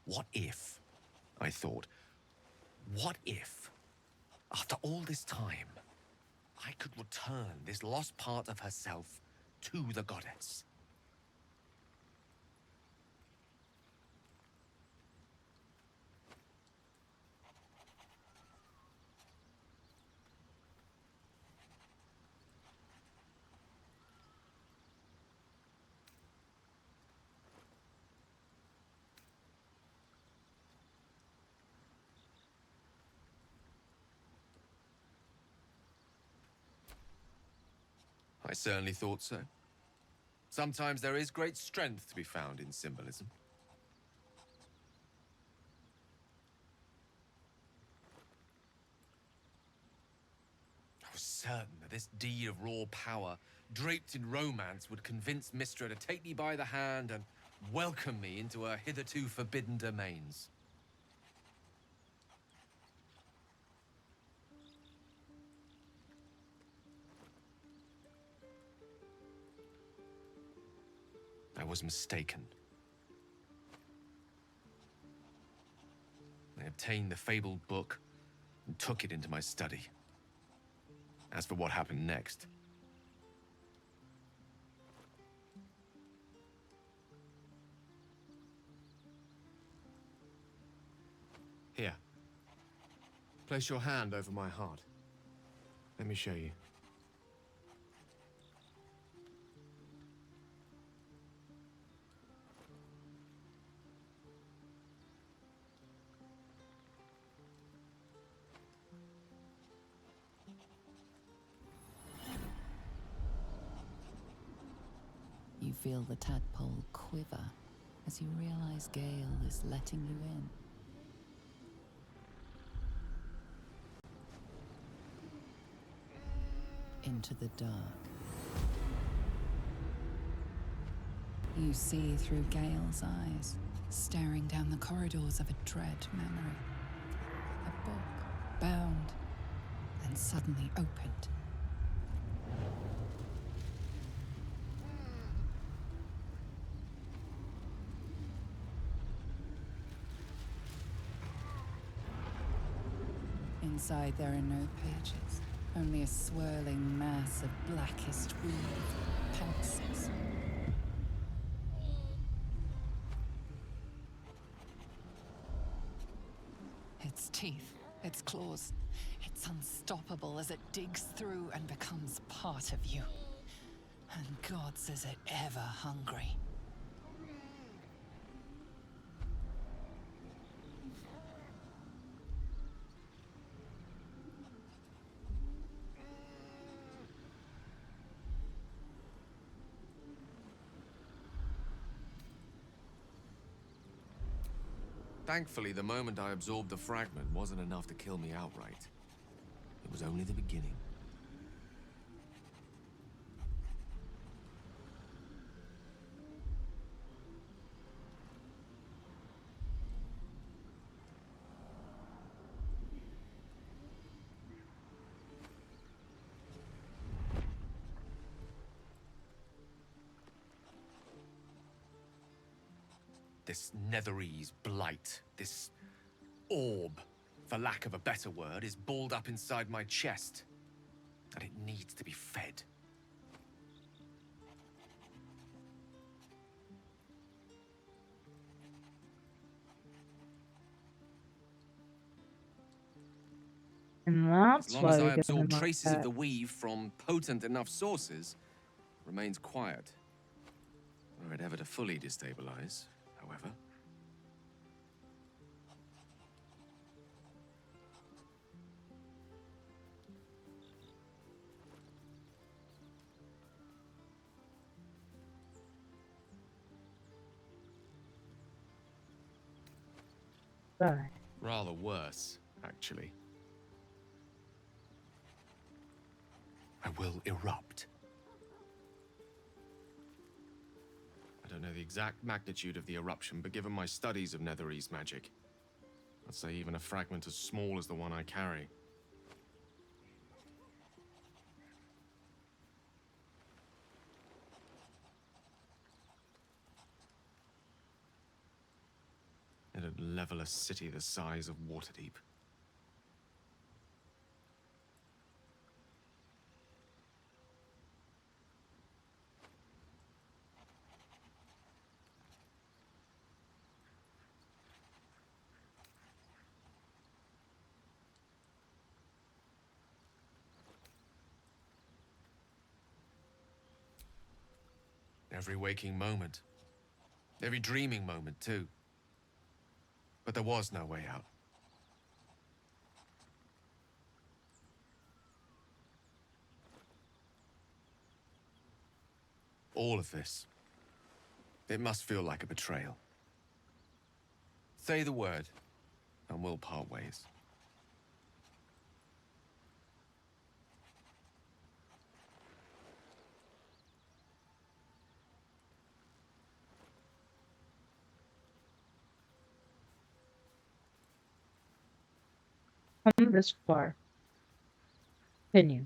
What if, I thought, what if, after all this time, I could return this lost part of herself to the goddess? I certainly thought so. Sometimes there is great strength to be found in symbolism. I was certain that this deed of raw power, draped in romance, would convince Mystra to take me by the hand and welcome me into her hitherto forbidden domains. I was mistaken. I obtained the fabled book and took it into my study. As for what happened next, here. Place your hand over my heart. Let me show you. You feel the tadpole quiver as you realize Gale is letting you in. Into the dark. You see through Gale's eyes, staring down the corridors of a dread memory. A book, bound, and suddenly opened. Inside there are no pages, only a swirling mass of blackest weave, pencils. Its teeth, its claws, it's unstoppable as it digs through and becomes part of you. And gods, is it ever hungry. Thankfully, the moment I absorbed the fragment wasn't enough to kill me outright. It was only the beginning. This Netherese blight, this orb, for lack of a better word, is balled up inside my chest. And it needs to be fed. And that's As long why as we I give him absorb a traces of pet. the weave from potent enough sources, it remains quiet. Were it ever to fully destabilize, however. Bye. Rather worse, actually. I will erupt. I don't know the exact magnitude of the eruption, but given my studies of Netherese magic, I'd say even a fragment as small as the one I carry. It'd level a city the size of Waterdeep. Every waking moment. Every dreaming moment, too. But there was no way out. All of this. It must feel like a betrayal. Say the word, and we'll part ways. Come this far. Continue.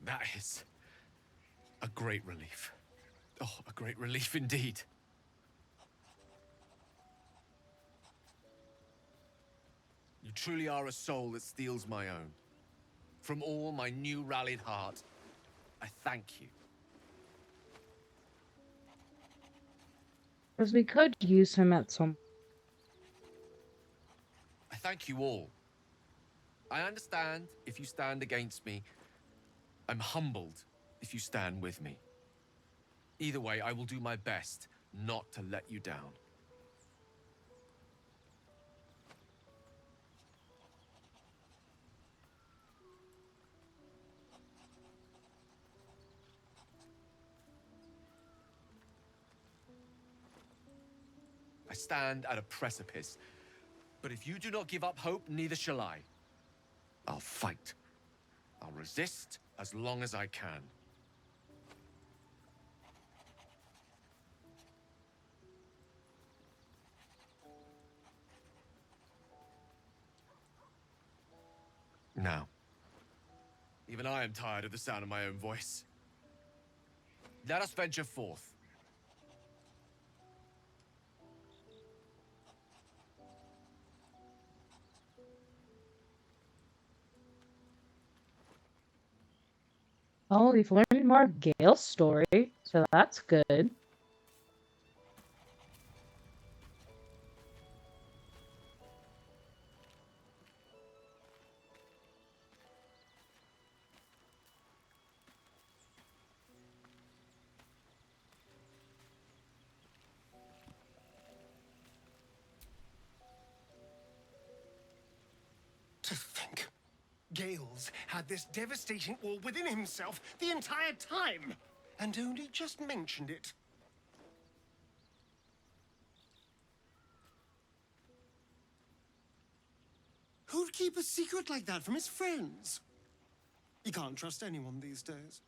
That is a great relief. Oh, a great relief indeed. You truly are a soul that steals my own. From all my new rallied heart, I thank you. Because we could use him at some. I thank you all. I understand if you stand against me. I'm humbled if you stand with me. Either way, I will do my best not to let you down. I stand at a precipice, but if you do not give up hope, neither shall I. I'll fight. I'll resist as long as I can. Now, even I am tired of the sound of my own voice. Let us venture forth. Oh, we've learned more of Gale's story, so that's good. To think, Gale's had this devastating war within himself the entire time, and only just mentioned it. Who'd keep a secret like that from his friends? You can't trust anyone these days.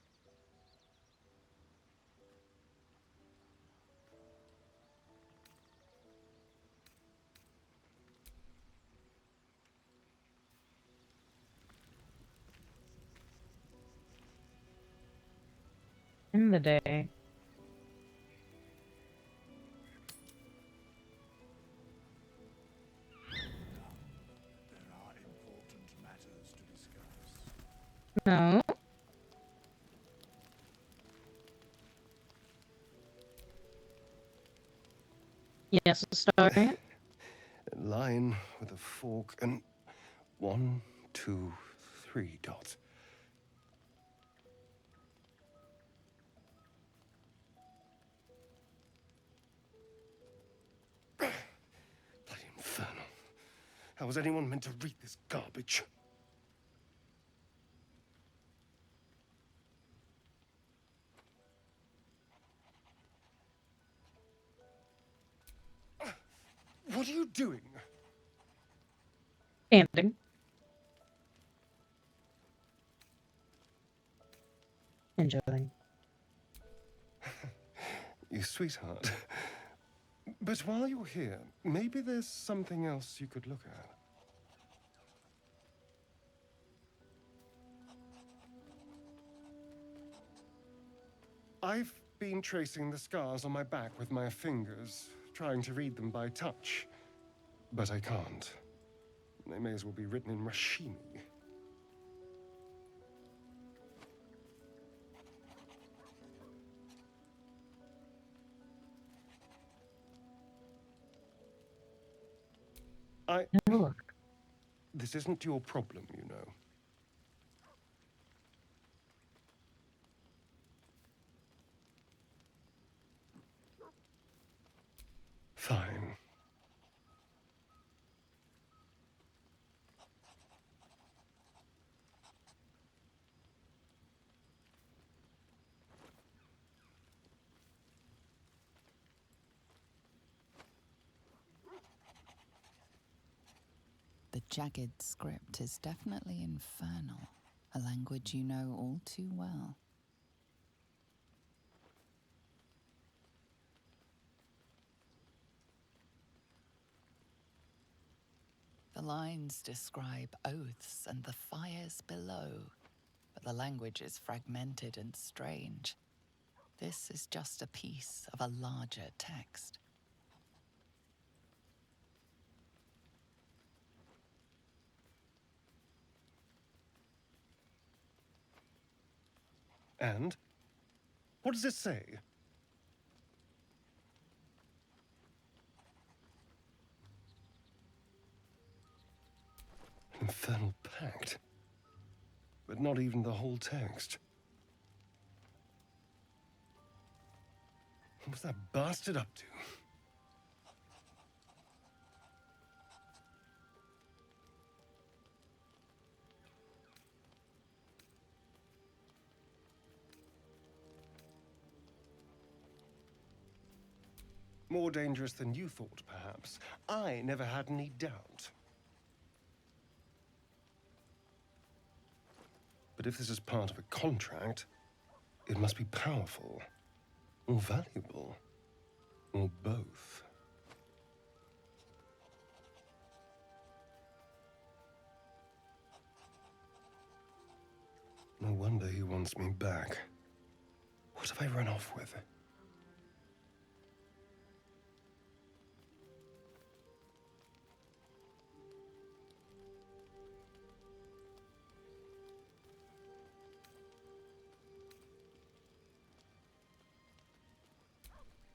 In the day. There are important matters to discuss. No. Yes, starting. A line with a fork and 1, 2, 3 dots. Bloody infernal. How was anyone meant to read this garbage? What are you doing? Standing. Enjoying. You sweetheart. But while you're here, maybe there's something else you could look at. I've been tracing the scars on my back with my fingers, trying to read them by touch. But I can't. They may as well be written in Rashimi. Look. This isn't your problem, you know. Fine. The jagged script is definitely infernal, a language you know all too well. The lines describe oaths and the fires below, but the language is fragmented and strange. This is just a piece of a larger text. And? What does it say? An infernal pact. But not even the whole text. What was that bastard up to? More dangerous than you thought, perhaps. I never had any doubt. But if this is part of a contract, it must be powerful, or valuable, or both. No wonder he wants me back. What have I run off with?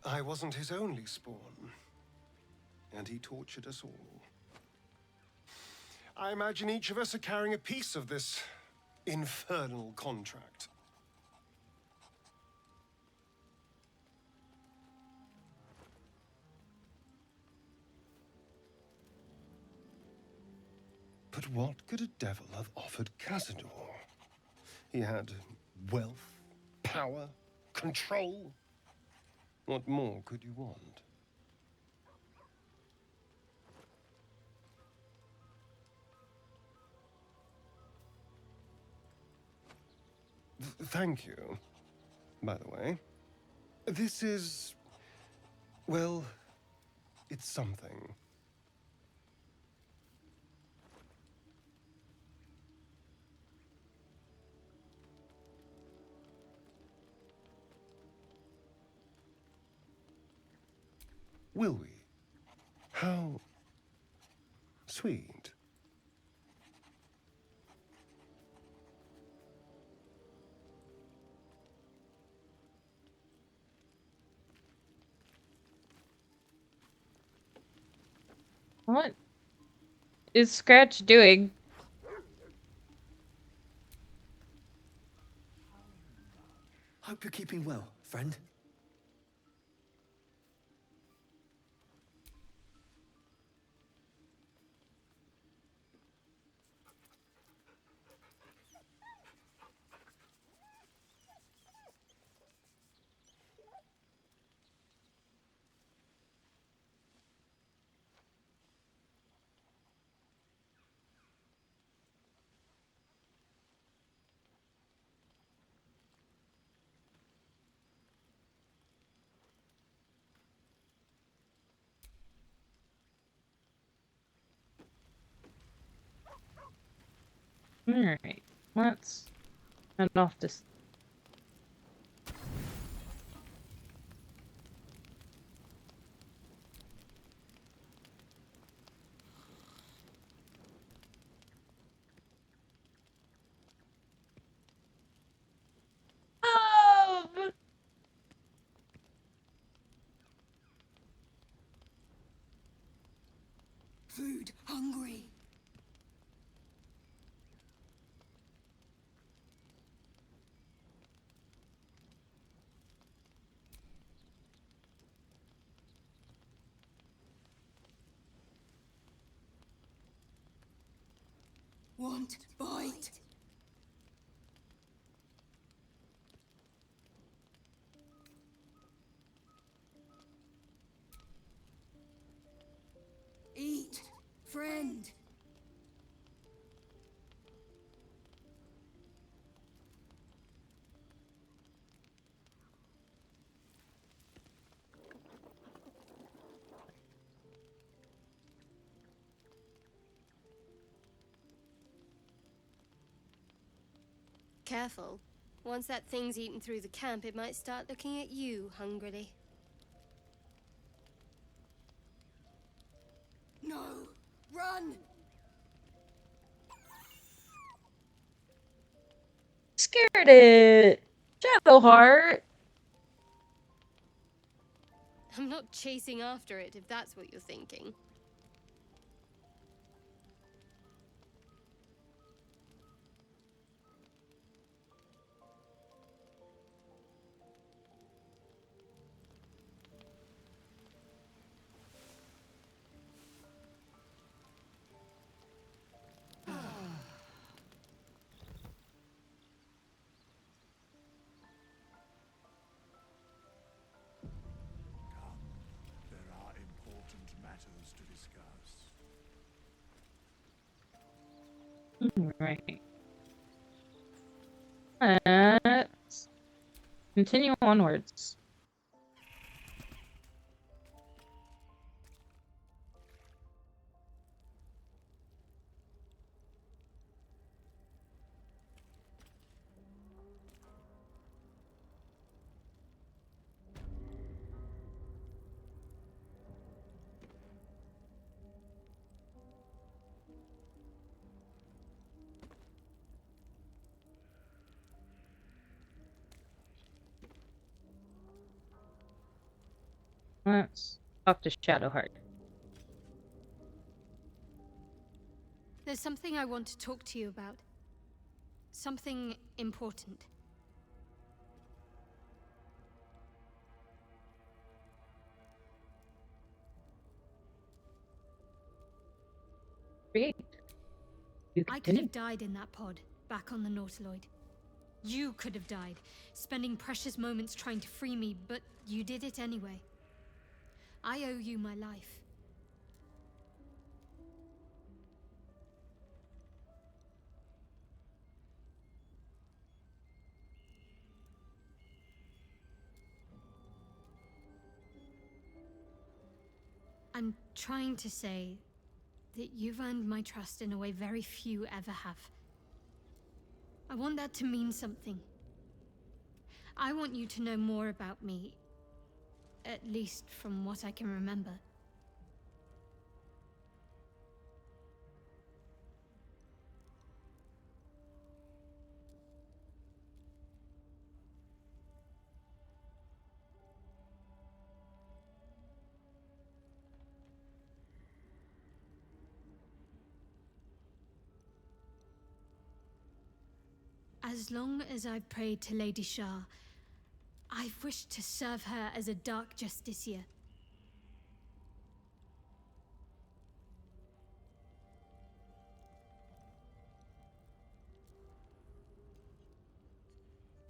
I wasn't his only spawn, and he tortured us all. I imagine each of us are carrying a piece of this infernal contract. But what could a devil have offered Cazador? He had wealth, power, control. What more could you want? Thank you, by the way. This is... well, it's something. Will we? How sweet. What is Scratch doing? Hope you're keeping well, friend. Alright, let's head off this. Food hungry. Want bite. Eat, friend. Careful. Once that thing's eaten through the camp, it might start looking at you hungrily. No! Run! Scared it! Shadowheart. I'm not chasing after it, if that's what you're thinking. There are important matters to discuss. Right. Let's continue onwards. Let's talk to Shadowheart. There's something I want to talk to you about. Something important. Great. I could have died in that pod, back on the Nautiloid. You could have died, spending precious moments trying to free me, but you did it anyway. I owe you my life. I'm trying to say that you've earned my trust in a way very few ever have. I want that to mean something. I want you to know more about me, at least from what I can remember. As long as I've prayed to Lady Shah, I've wished to serve her as a dark justiciar.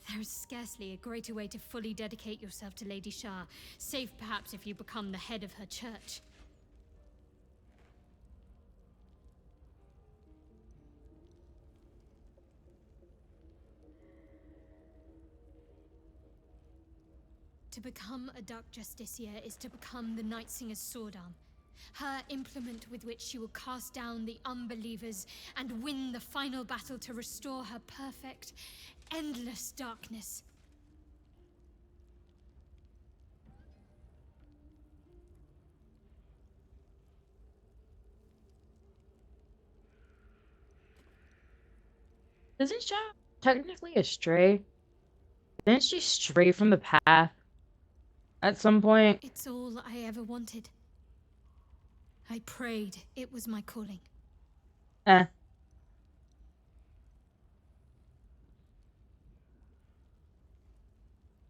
There is scarcely a greater way to fully dedicate yourself to Lady Shah, save perhaps if you become the head of her church. To become a Dark Justiciar is to become the Night Singer's sword arm. Her implement with which she will cast down the unbelievers and win the final battle to restore her perfect, endless darkness. Isn't Shah technically a stray? Didn't she stray from the path at some point? It's all I ever wanted. I prayed it was my calling. Eh.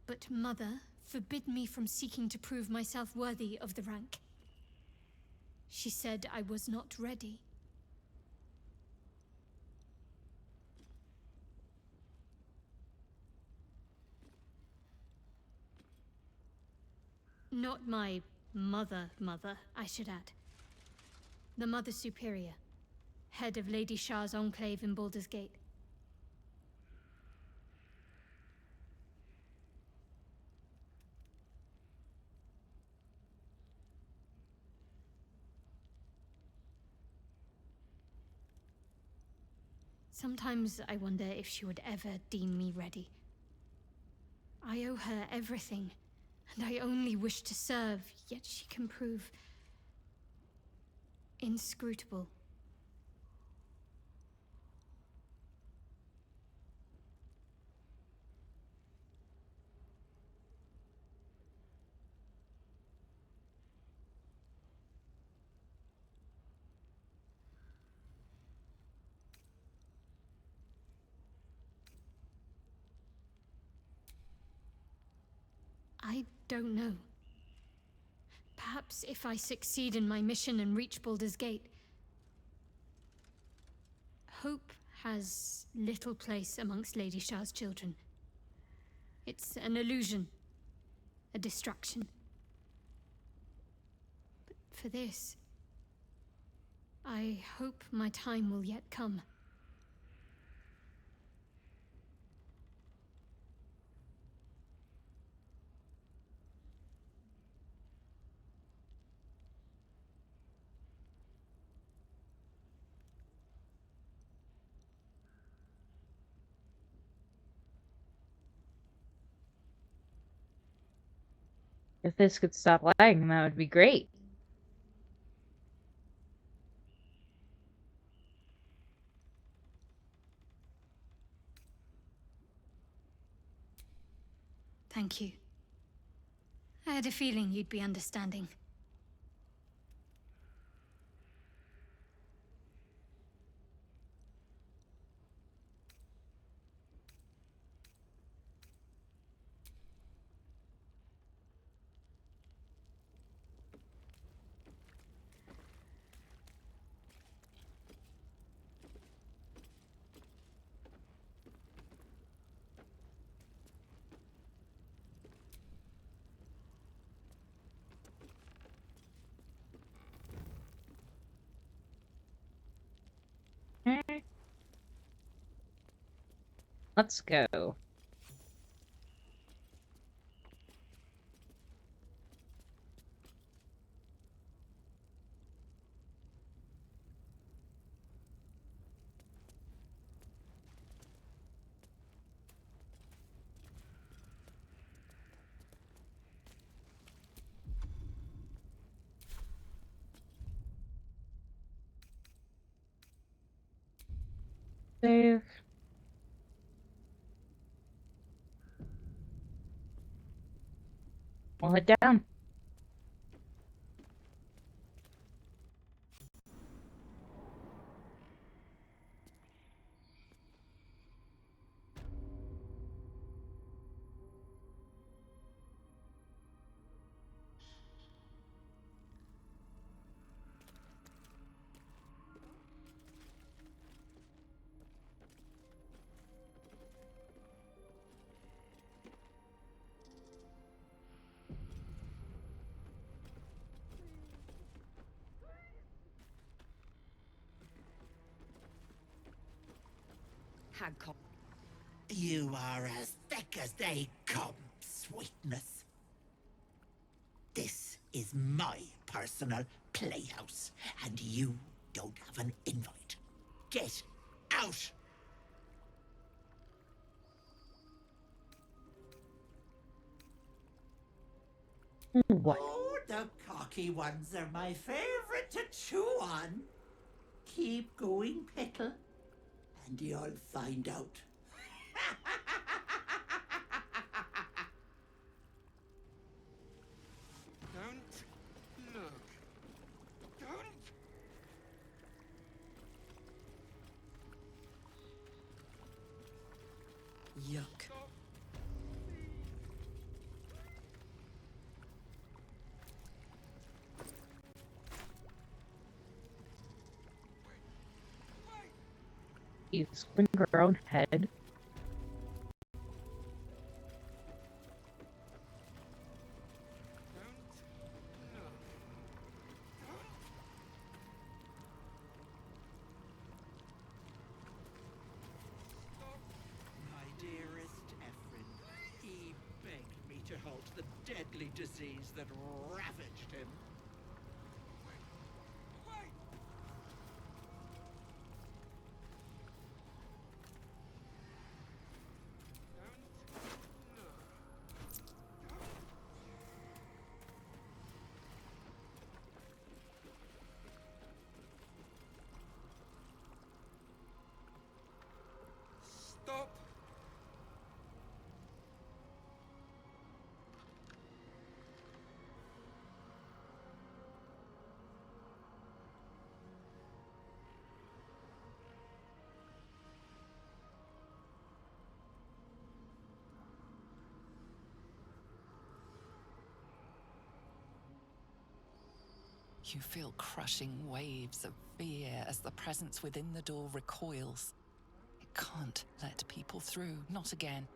But Mother forbid me from seeking to prove myself worthy of the rank. She said I was not ready. Not my mother, I should add. The Mother Superior, head of Lady Shah's enclave in Baldur's Gate. Sometimes I wonder if she would ever deem me ready. I owe her everything, and I only wish to serve, yet she can prove inscrutable. I don't know. Perhaps if I succeed in my mission and reach Baldur's Gate, hope has little place amongst Lady Shah's children. It's an illusion, a distraction. But for this, I hope my time will yet come. If this could stop lagging, that would be great. Thank you. I had a feeling you'd be understanding. Let's go. Save. We'll head down. Hancock. You are as thick as they come, sweetness. This is my personal playhouse, and you don't have an invite. Get out! What? Oh, the cocky ones are my favorite to chew on. Keep going, Petal, and you'll find out. Don't look. Don't. Yuck. You squint her own head. My dearest Ephraim, he begged me to halt the deadly disease that ravaged him. Stop. You feel crushing waves of fear as the presence within the door recoils. It can't let people through, not again.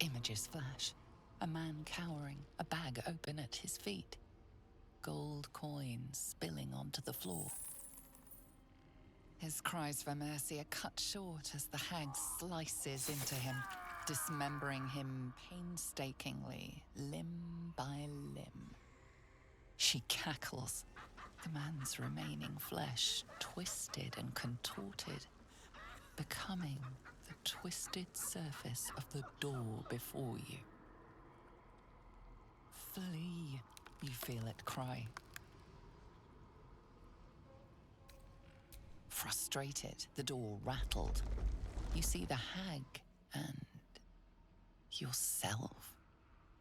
Images flash. A man cowering, a bag open at his feet. Gold coins spilling onto the floor. His cries for mercy are cut short as the hag slices into him, dismembering him painstakingly, limb by limb. She cackles, the man's remaining flesh twisted and contorted, becoming the twisted surface of the door before you. Flee, you feel it cry. Frustrated, the door rattled. You see the hag and yourself.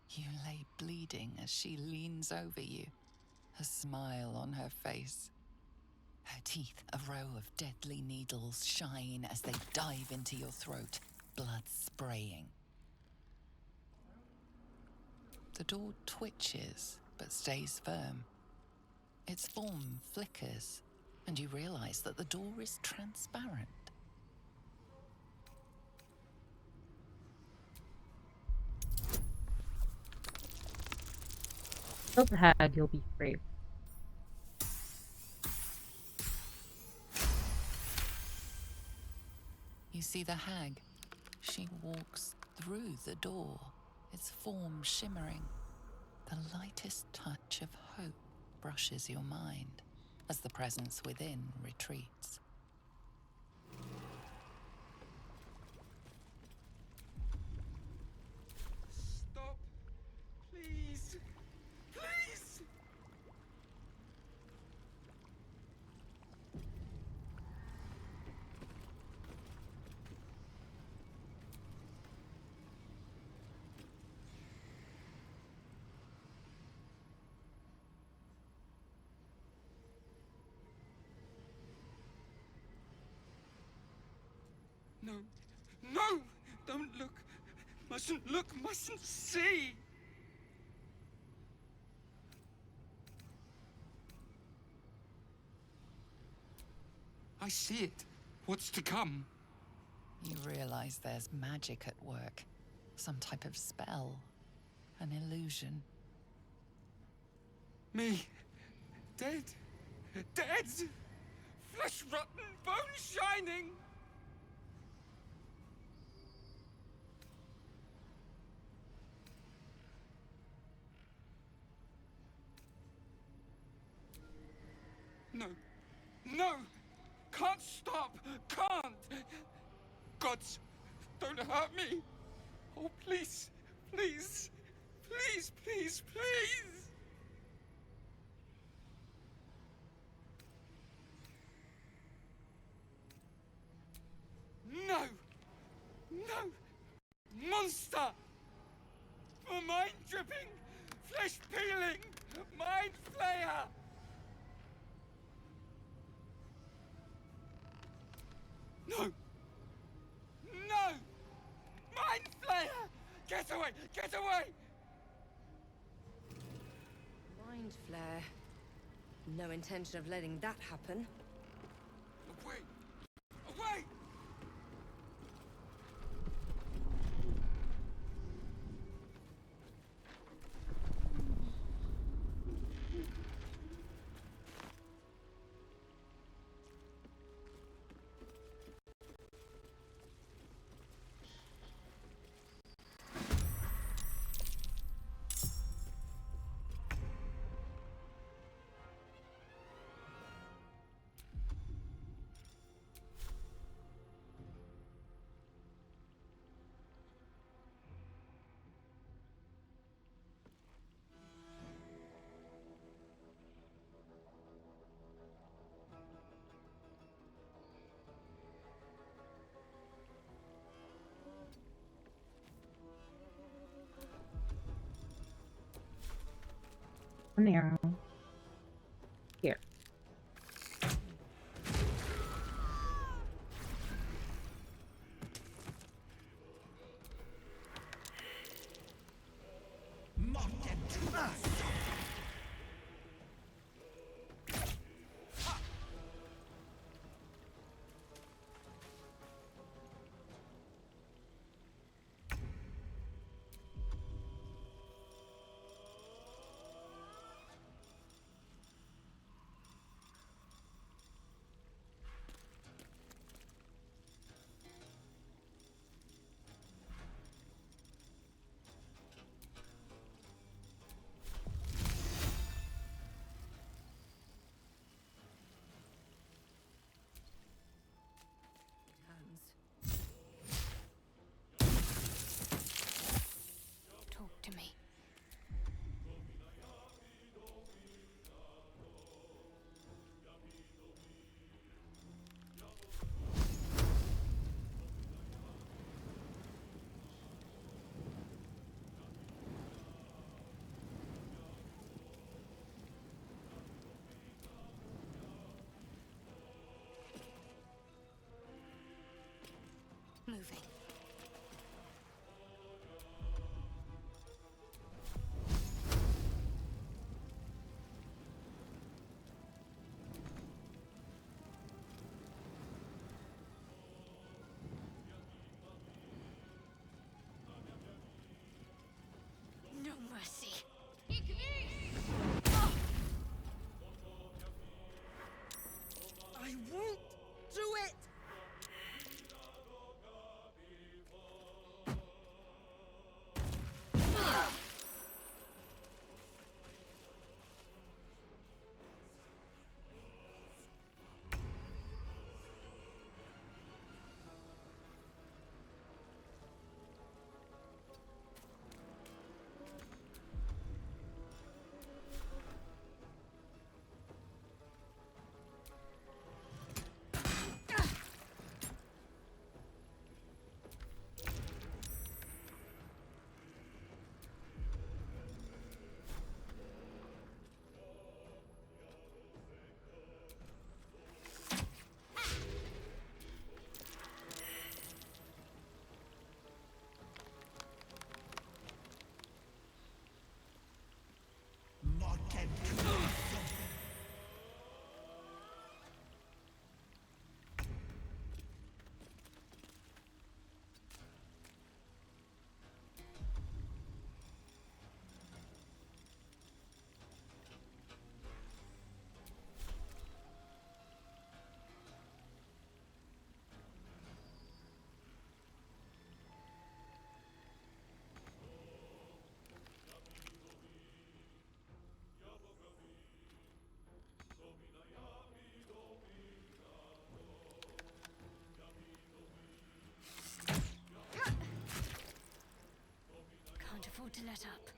You lay bleeding as she leans over you, a smile on her face. Her teeth, a row of deadly needles, shine as they dive into your throat, blood spraying. The door twitches, but stays firm. Its form flickers, and you realize that the door is transparent. Kill the hag, you'll be free. You see the hag. She walks through the door, its form shimmering. The lightest touch of hope brushes your mind as the presence within retreats. Stop! Please! Please! No. No! Don't look! Mustn't look, mustn't see! I see it. What's to come? You realize there's magic at work. Some type of spell. An illusion. Me. Dead. Dead! Flesh rotten, bone shining! No. No! Can't stop! Can't! Gods, don't hurt me! Oh, please, please, please, please, please! No! No! Monster! For mind dripping, flesh peeling, mind flayer! No! No! Mind flayer! Get away! Get away! Mind flare. No intention of letting that happen. Away! Away! An arrow. Here. moving. No mercy. I won't do it! Can't afford to let up.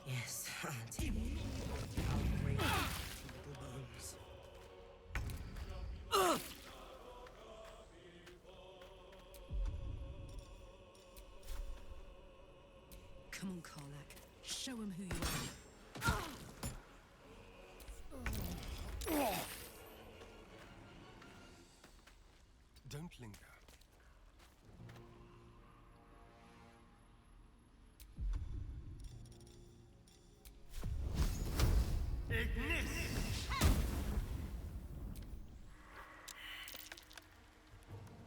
Yes, Auntie. I'll break your bones. Come on, Karlak. Show him who you are. Don't linger.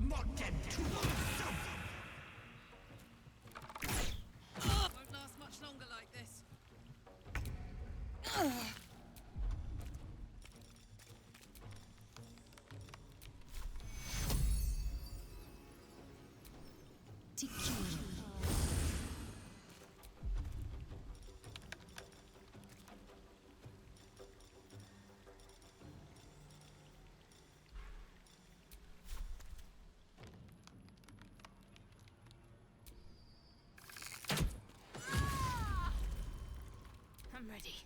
Won't last much longer like this. I'm ready.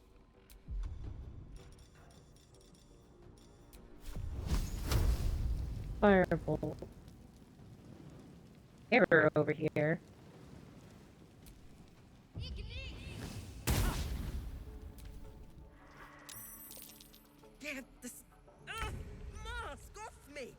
Firebolt. Error over here. Get this mask off me!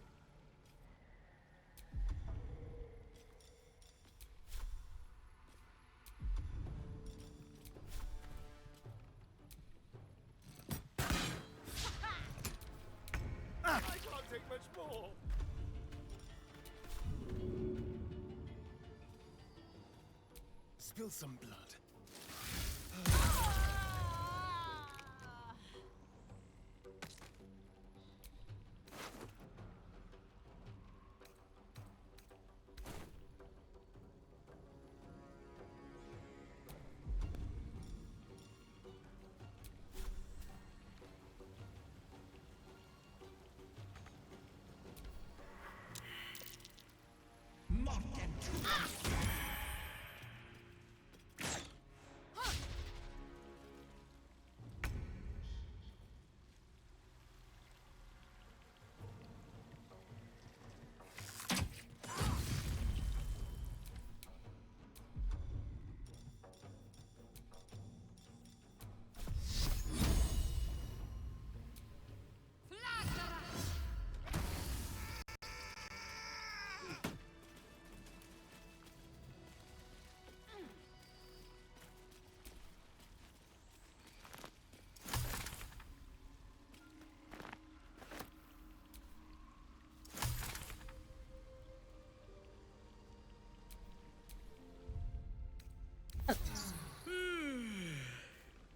I can't take much more. Spill some blood.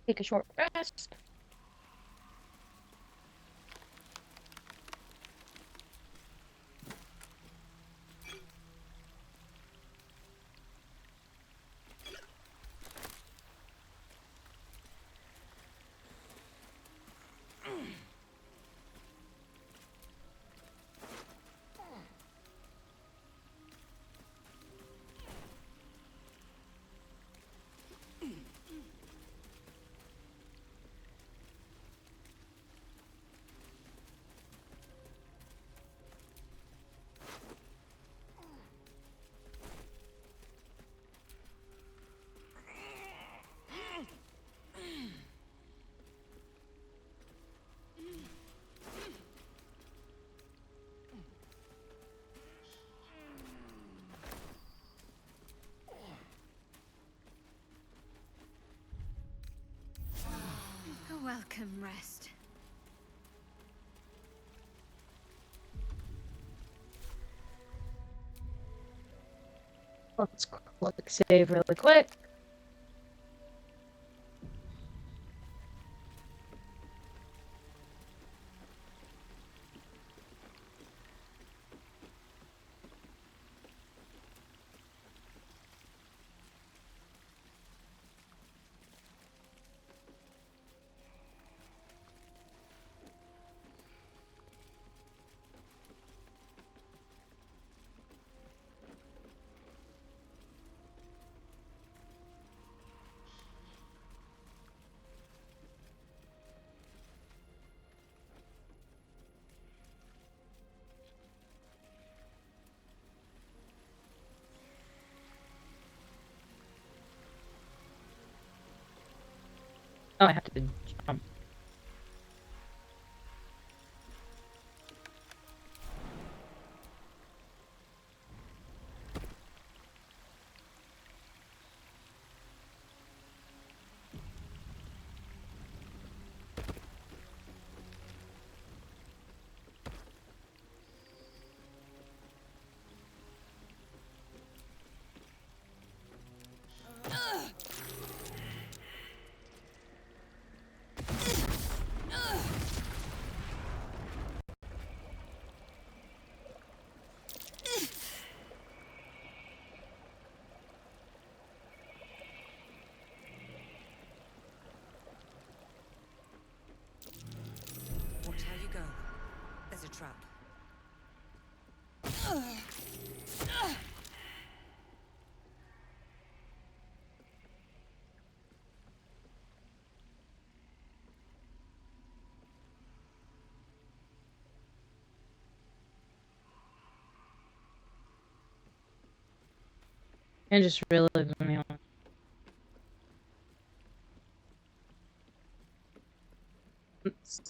Take a short rest. A welcome rest. Let's click save really quick. Oh, I have to jump. Watch how you go. There's a trap. And just realized me on. Oops.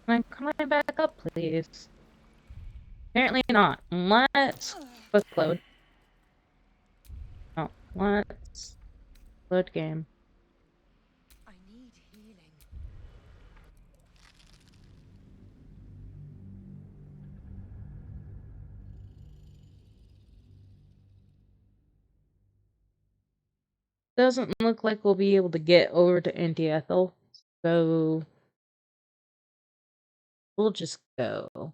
Can I climb back up, please? Apparently not. Let's load. Oh, let's load game. I need healing. Doesn't look like we'll be able to get over to Auntie Ethel, so we'll just go.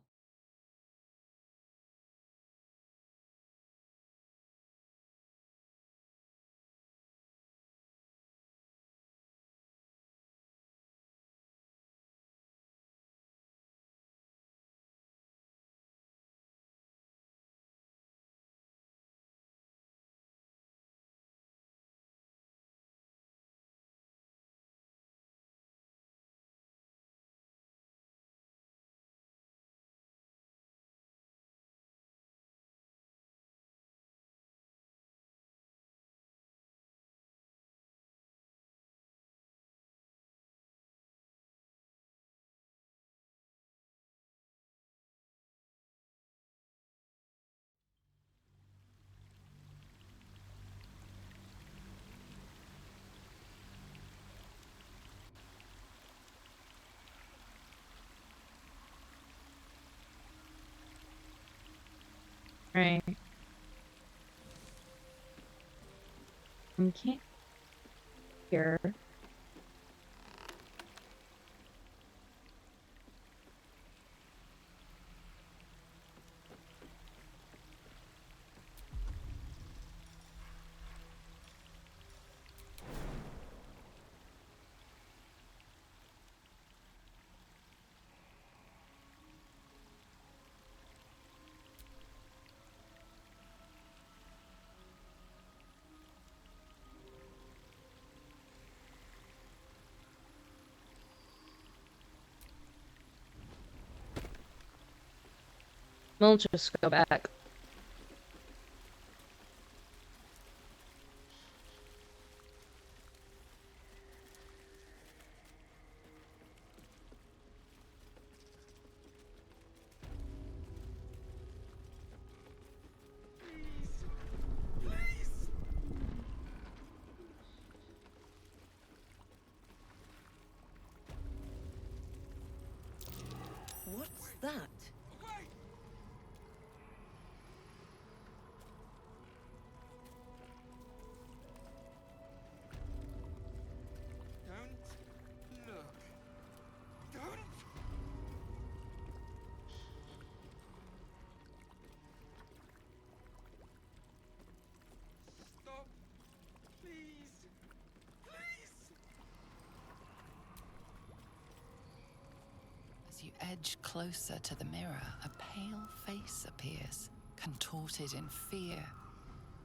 Right. We can't hear. We'll just go back. What's that? Don't look. Don't! Stop. Please. Please! As you edge closer to the mirror, a pale face appears, contorted in fear.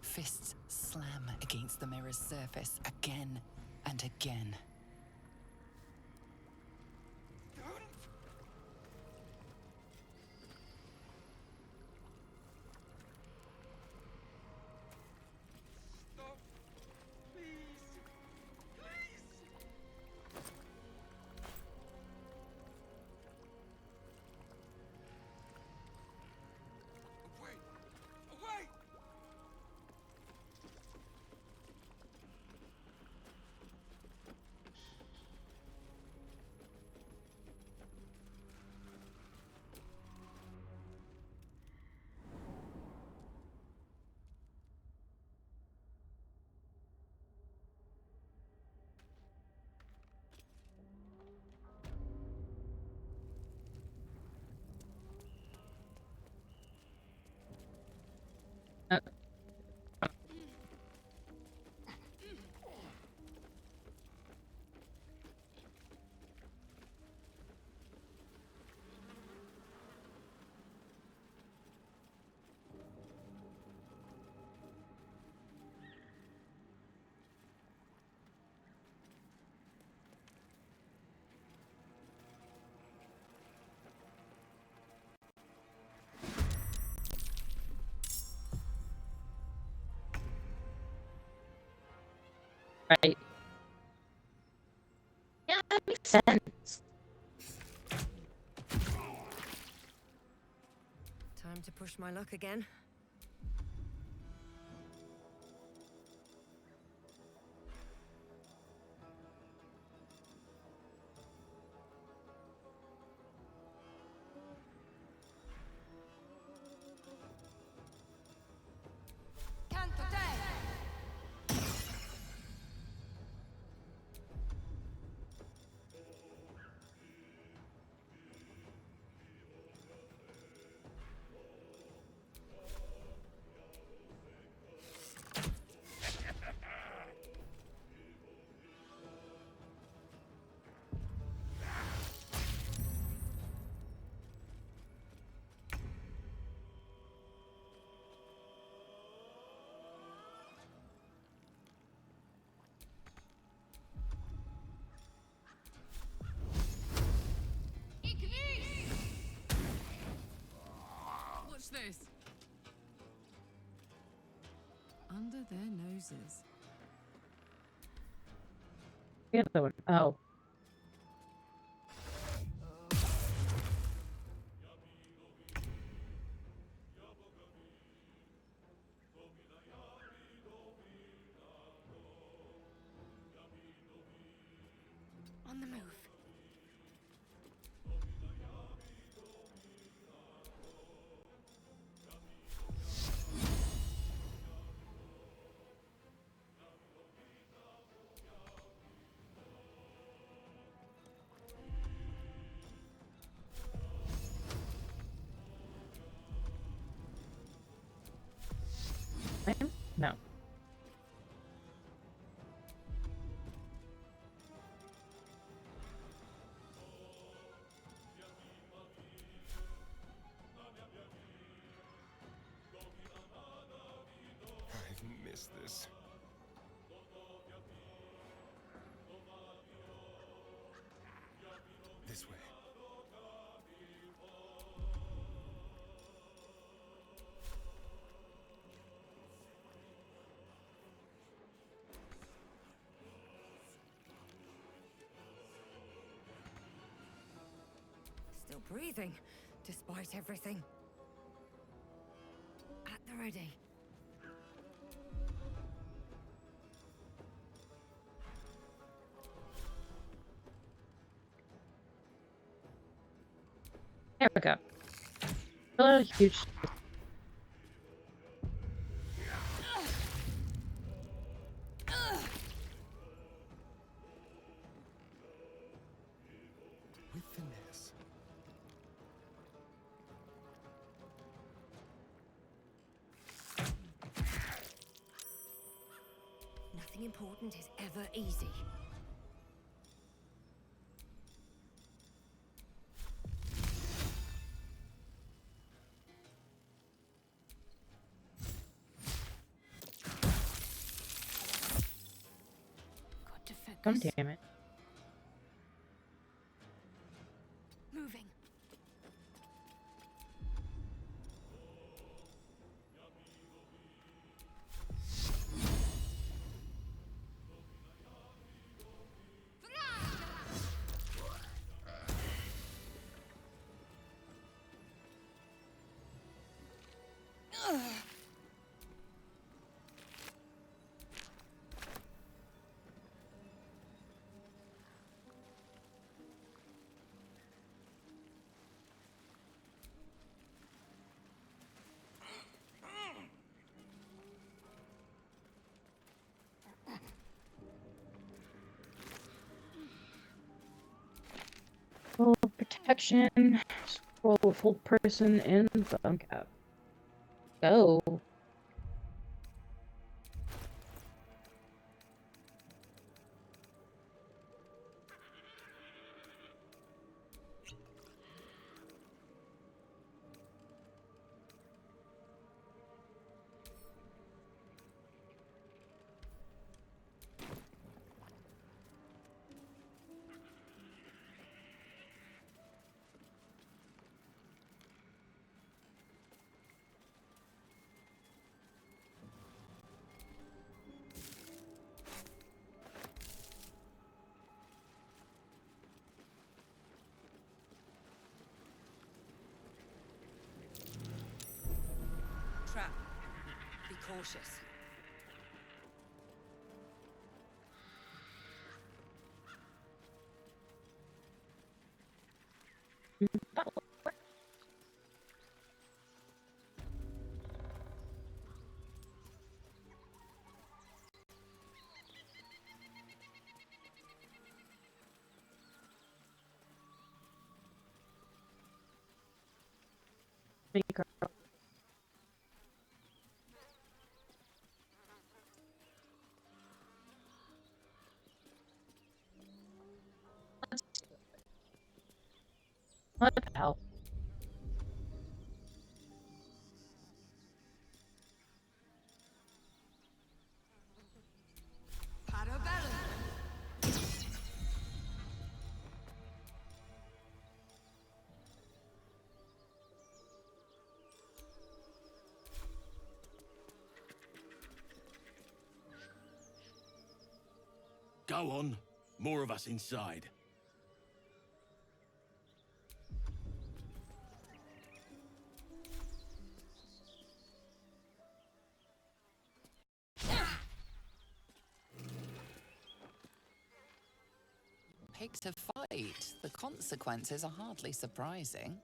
Fists slam against the mirror's surface again and again. Don't! Stop. Please. Please! Away! Away! Uh, right. Yeah, that makes sense. Time to push my luck again. Canto te! Watch this. Under their noses. The other one. Oh. On the move. No. I've missed this. This way. Still breathing, despite everything. At the ready. There we go. A huge. With finesse. Nothing important is ever easy. Got to focus. God damn it. Moving. Full protection. Scroll with full person in bone cap. Go. Trap. Be cautious. What the hell? Go on. More of us inside. Picked a fight. The consequences are hardly surprising.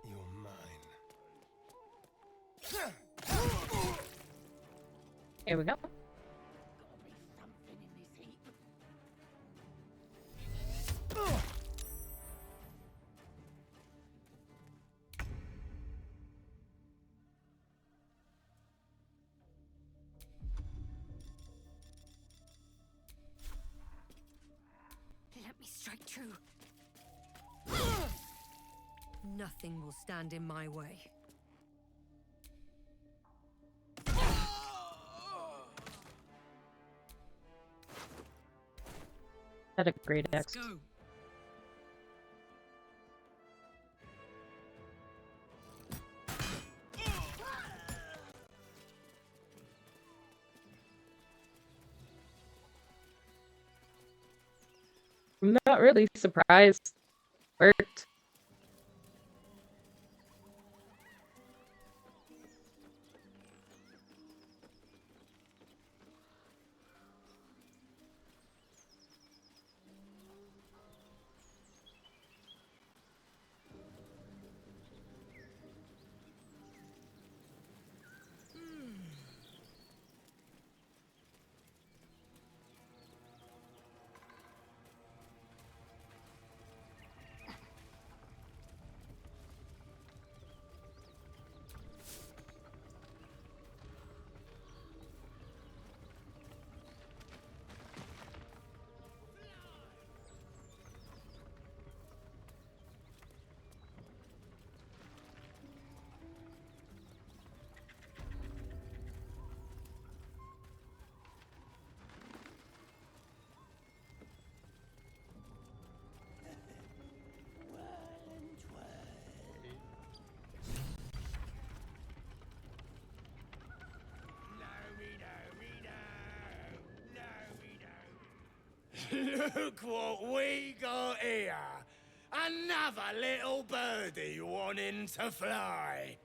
You're mine. Here we go. Let me strike true. Nothing will stand in my way. Had a great axe. Go. I'm not really surprised. Worked. Look what we got here! Another little birdie wanting to fly!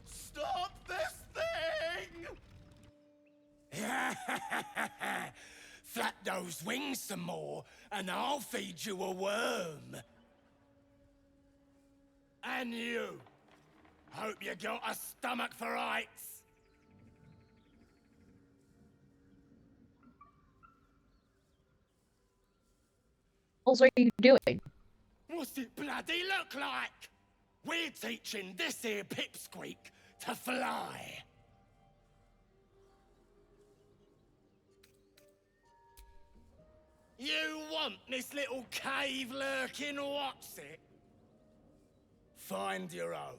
Stop this thing! Flap those wings some more, and I'll feed you a worm. And you! Hope you got a stomach for heights! What are you doing? What's it bloody look like? We're teaching this here pipsqueak to fly. You want this little cave lurking what's it? Find your own.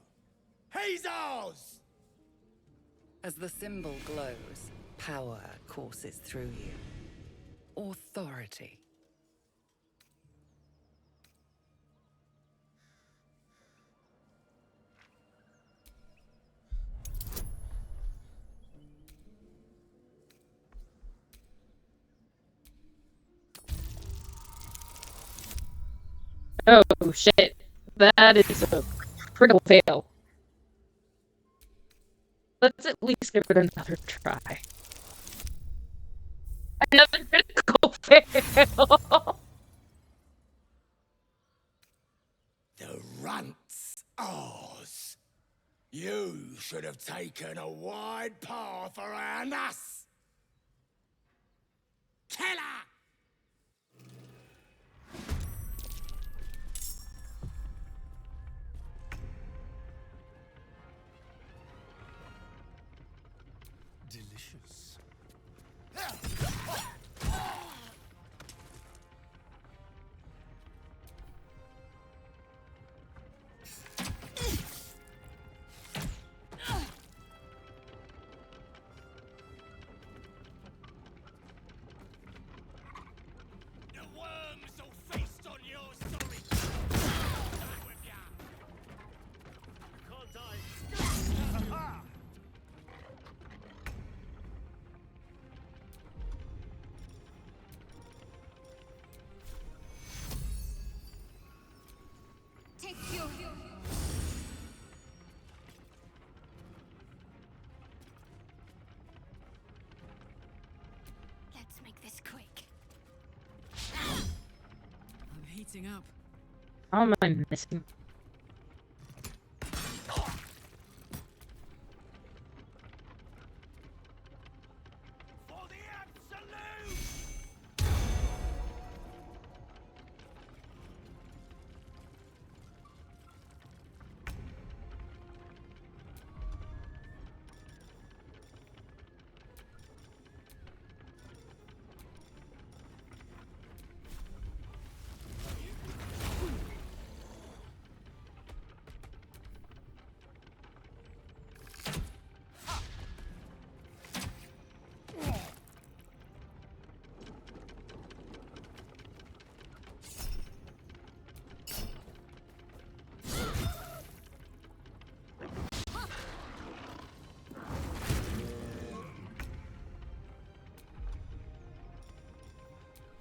He's ours! As the symbol glows, power courses through you. Authority. Oh shit. That is a critical fail. Let's at least give it another try. Another critical fail! The runt's ours. You should have taken a wide path around us. Killer! Delicious. The worms will feast on your sorry. Back with ya. Can't die. Take you. Let's make this quick. I'm heating up. How am I missing?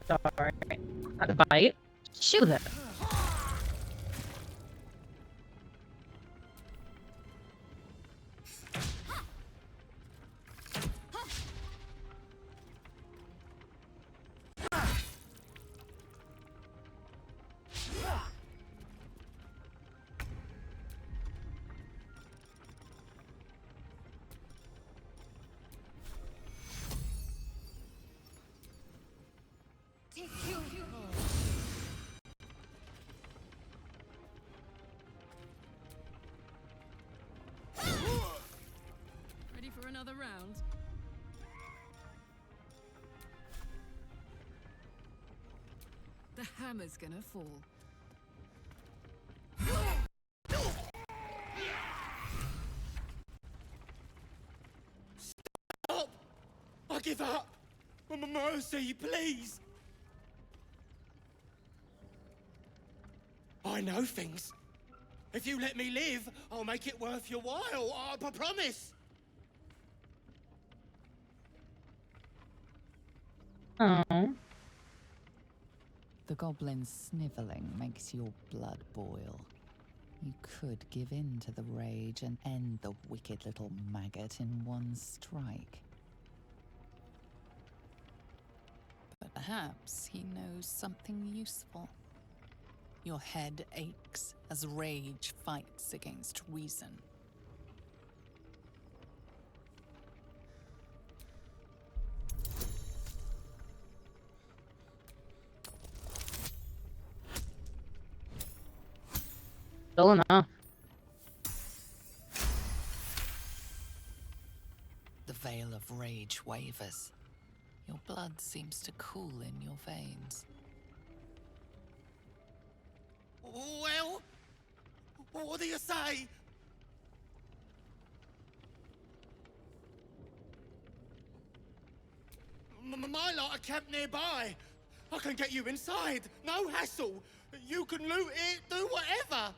Alright. Not a bite. Shoot it. Ready for another round? The hammer's gonna fall. Stop! I give up! Mercy, please! I know things. If you let me live, I'll make it worth your while. I promise. Oh. The goblin's sniveling makes your blood boil. You could give in to the rage and end the wicked little maggot in one strike. But perhaps he knows something useful. Your head aches as rage fights against reason. Still enough. The veil of rage wavers. Your blood seems to cool in your veins. Well, what do you say? My lot are camped nearby. I can get you inside. No hassle. You can loot it, do whatever.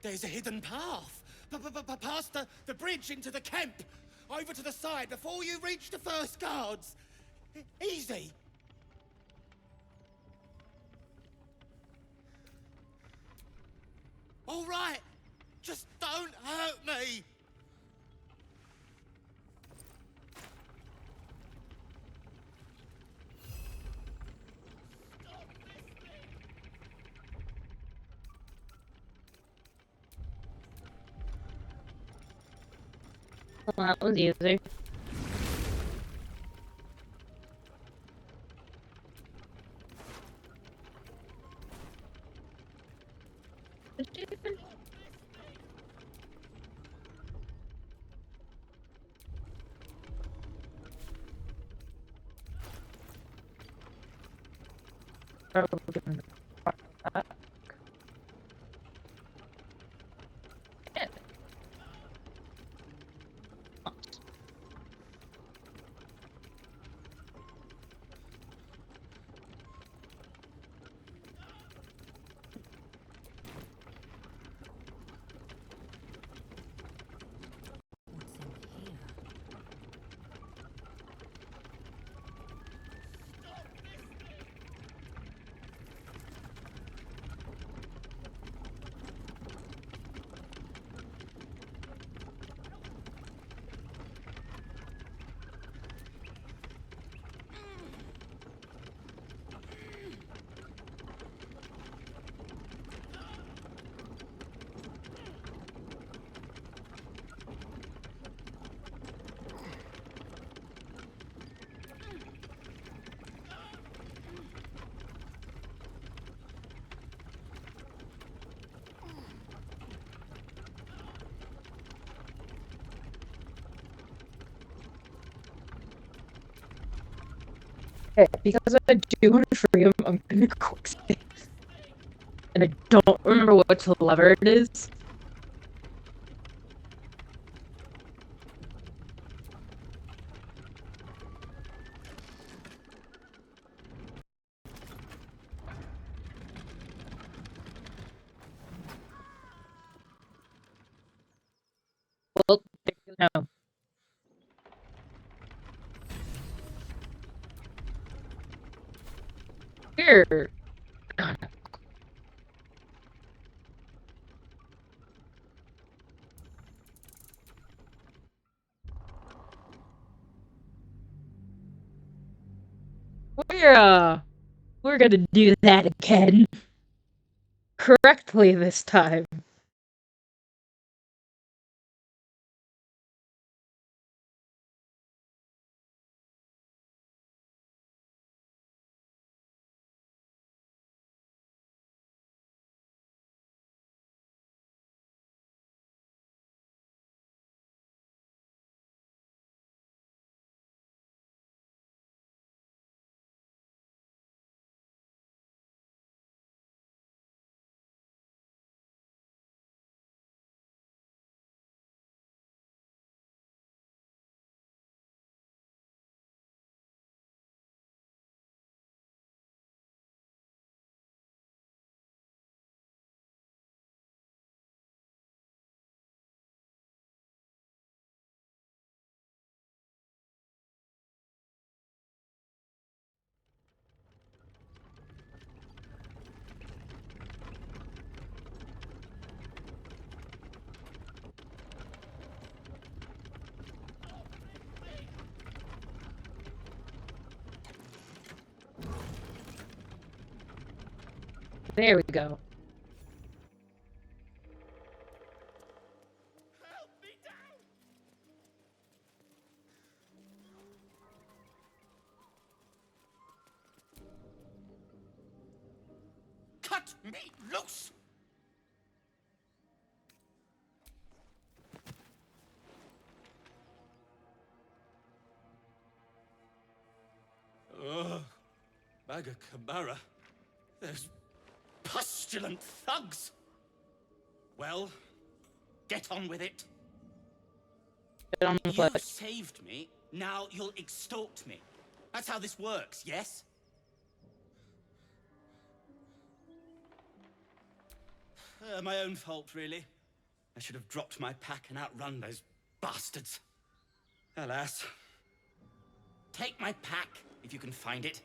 There's a hidden path. Past the bridge into the camp. Over to the side before you reach the first guards. Easy. All right. Just don't hurt me. Well, that was easy. Okay, because I do want to free him, I'm gonna quick save. And I don't remember which lever it is. Well, no. We're we're gonna do that again. Correctly this time. There we go. Cut me loose! Ugh. Bag of Kamara. Those pustulant thugs. Well, get on with it. Get on with You what? saved me, now you'll extort me. That's how this works, yes? My own fault, really. I should have dropped my pack and outrun those bastards. Alas. Take my pack, if you can find it.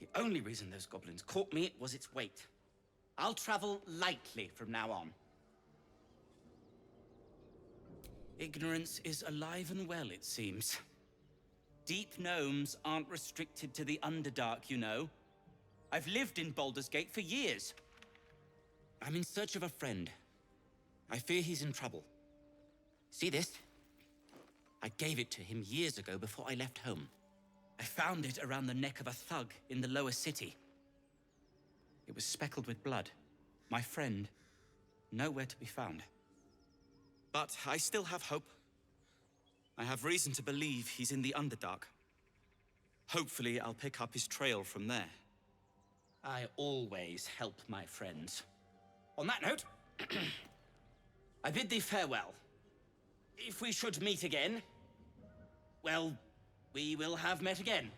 The only reason those goblins caught me was its weight. I'll travel lightly from now on. Ignorance is alive and well, it seems. Deep gnomes aren't restricted to the Underdark, you know. I've lived in Baldur's Gate for years. I'm in search of a friend. I fear he's in trouble. See this? I gave it to him years ago before I left home. I found it around the neck of a thug in the lower city. It was speckled with blood. My friend, nowhere to be found. But I still have hope. I have reason to believe he's in the Underdark. Hopefully, I'll pick up his trail from there. I always help my friends. On that note, I bid thee farewell. If we should meet again, well, we will have met again.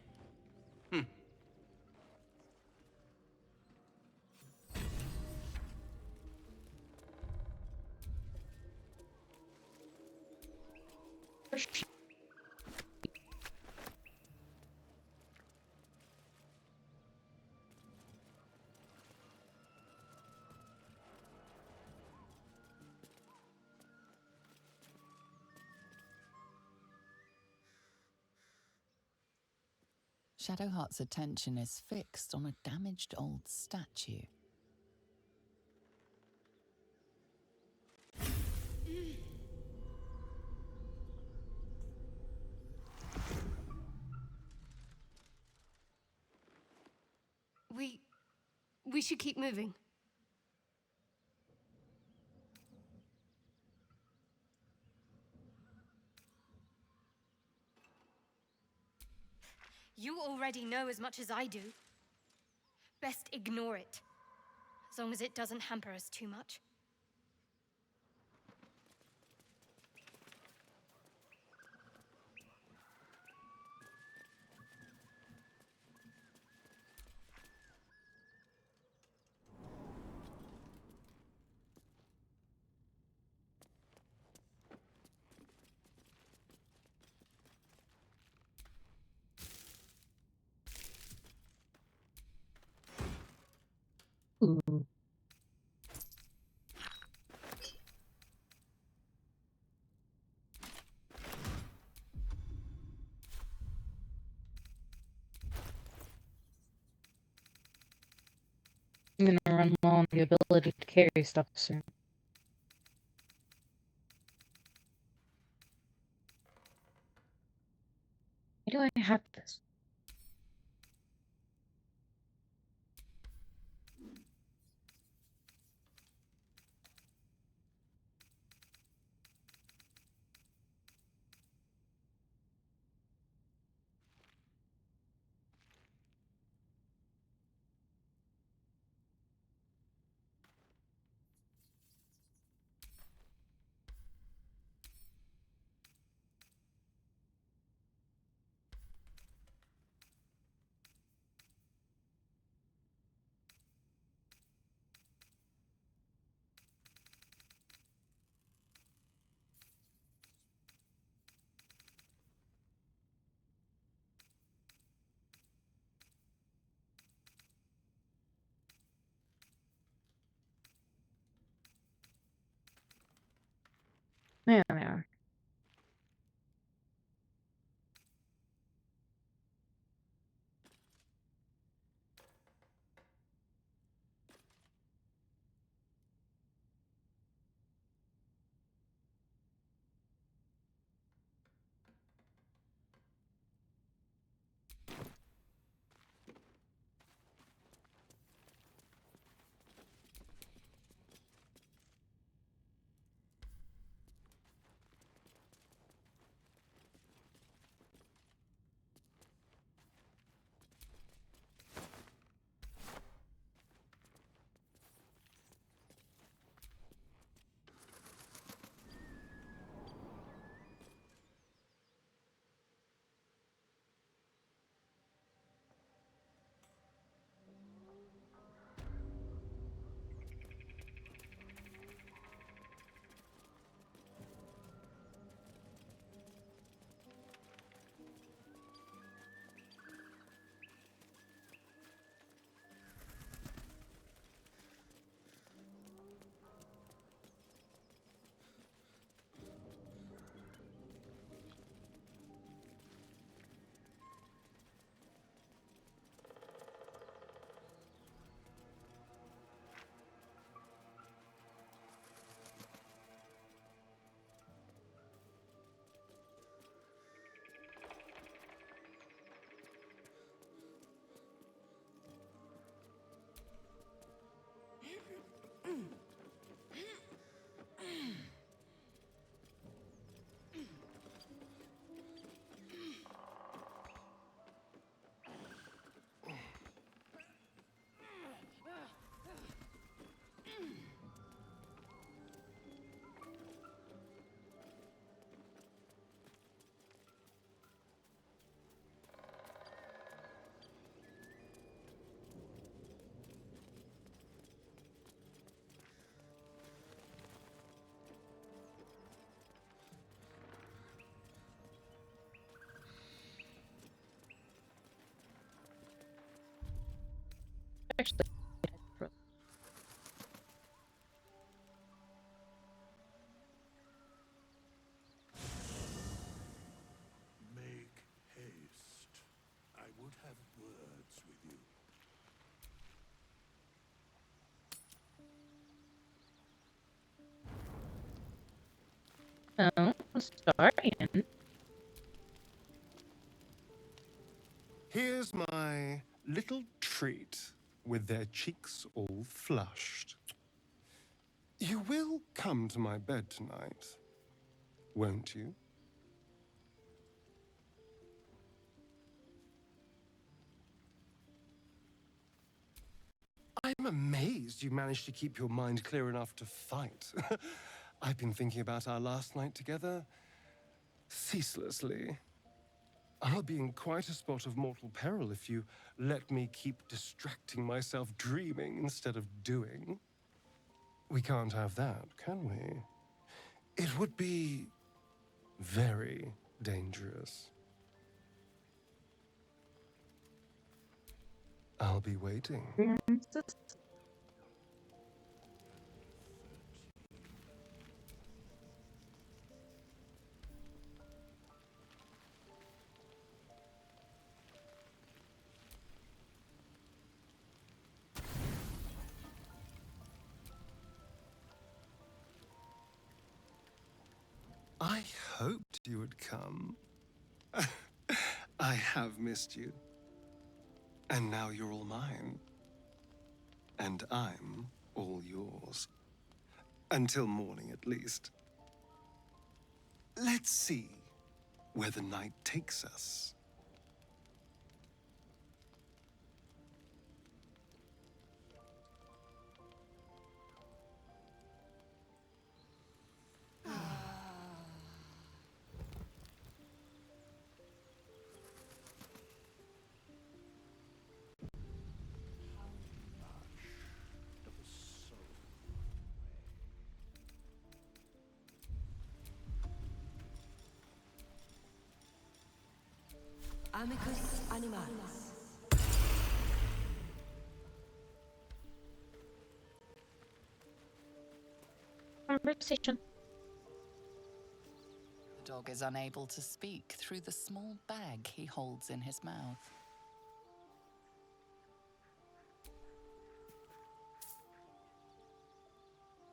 Shadowheart's attention is fixed on a damaged old statue. We should keep moving. You already know as much as I do. Best ignore it, as long as it doesn't hamper us too much. on the ability to carry stuff soon. Why do I have this? There. Actually, Make haste. I would have words with you. sorry. Here's my little treat with their cheeks all flushed. You will come to my bed tonight, won't you? I'm amazed you managed to keep your mind clear enough to fight. I've been thinking about our last night together ceaselessly. I'll be in quite a spot of mortal peril if you let me keep distracting myself dreaming instead of doing. We can't have that, can we? It would be very dangerous. I'll be waiting. I hoped you would come. I have missed you. And now you're all mine. And I'm all yours. Until morning, at least. Let's see where the night takes us. Amicus Animalis. Conversation. The dog is unable to speak through the small bag he holds in his mouth.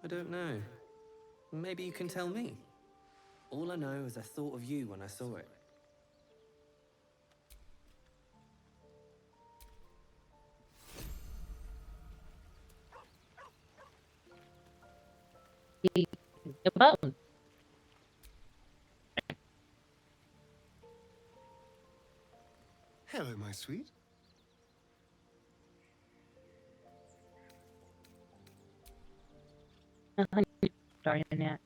I don't know. Maybe you can tell me. All I know is I thought of you when I saw it. The bone. Hello, my sweet. Nothing starting yet.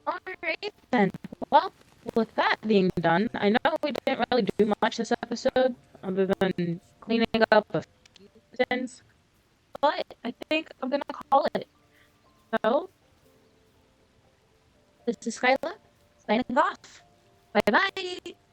Alright then. Well, with that being done, I know we didn't really do much this episode, other than cleaning up a few things, but I think I'm gonna call it. So, this is Skyla, signing off. Bye-bye!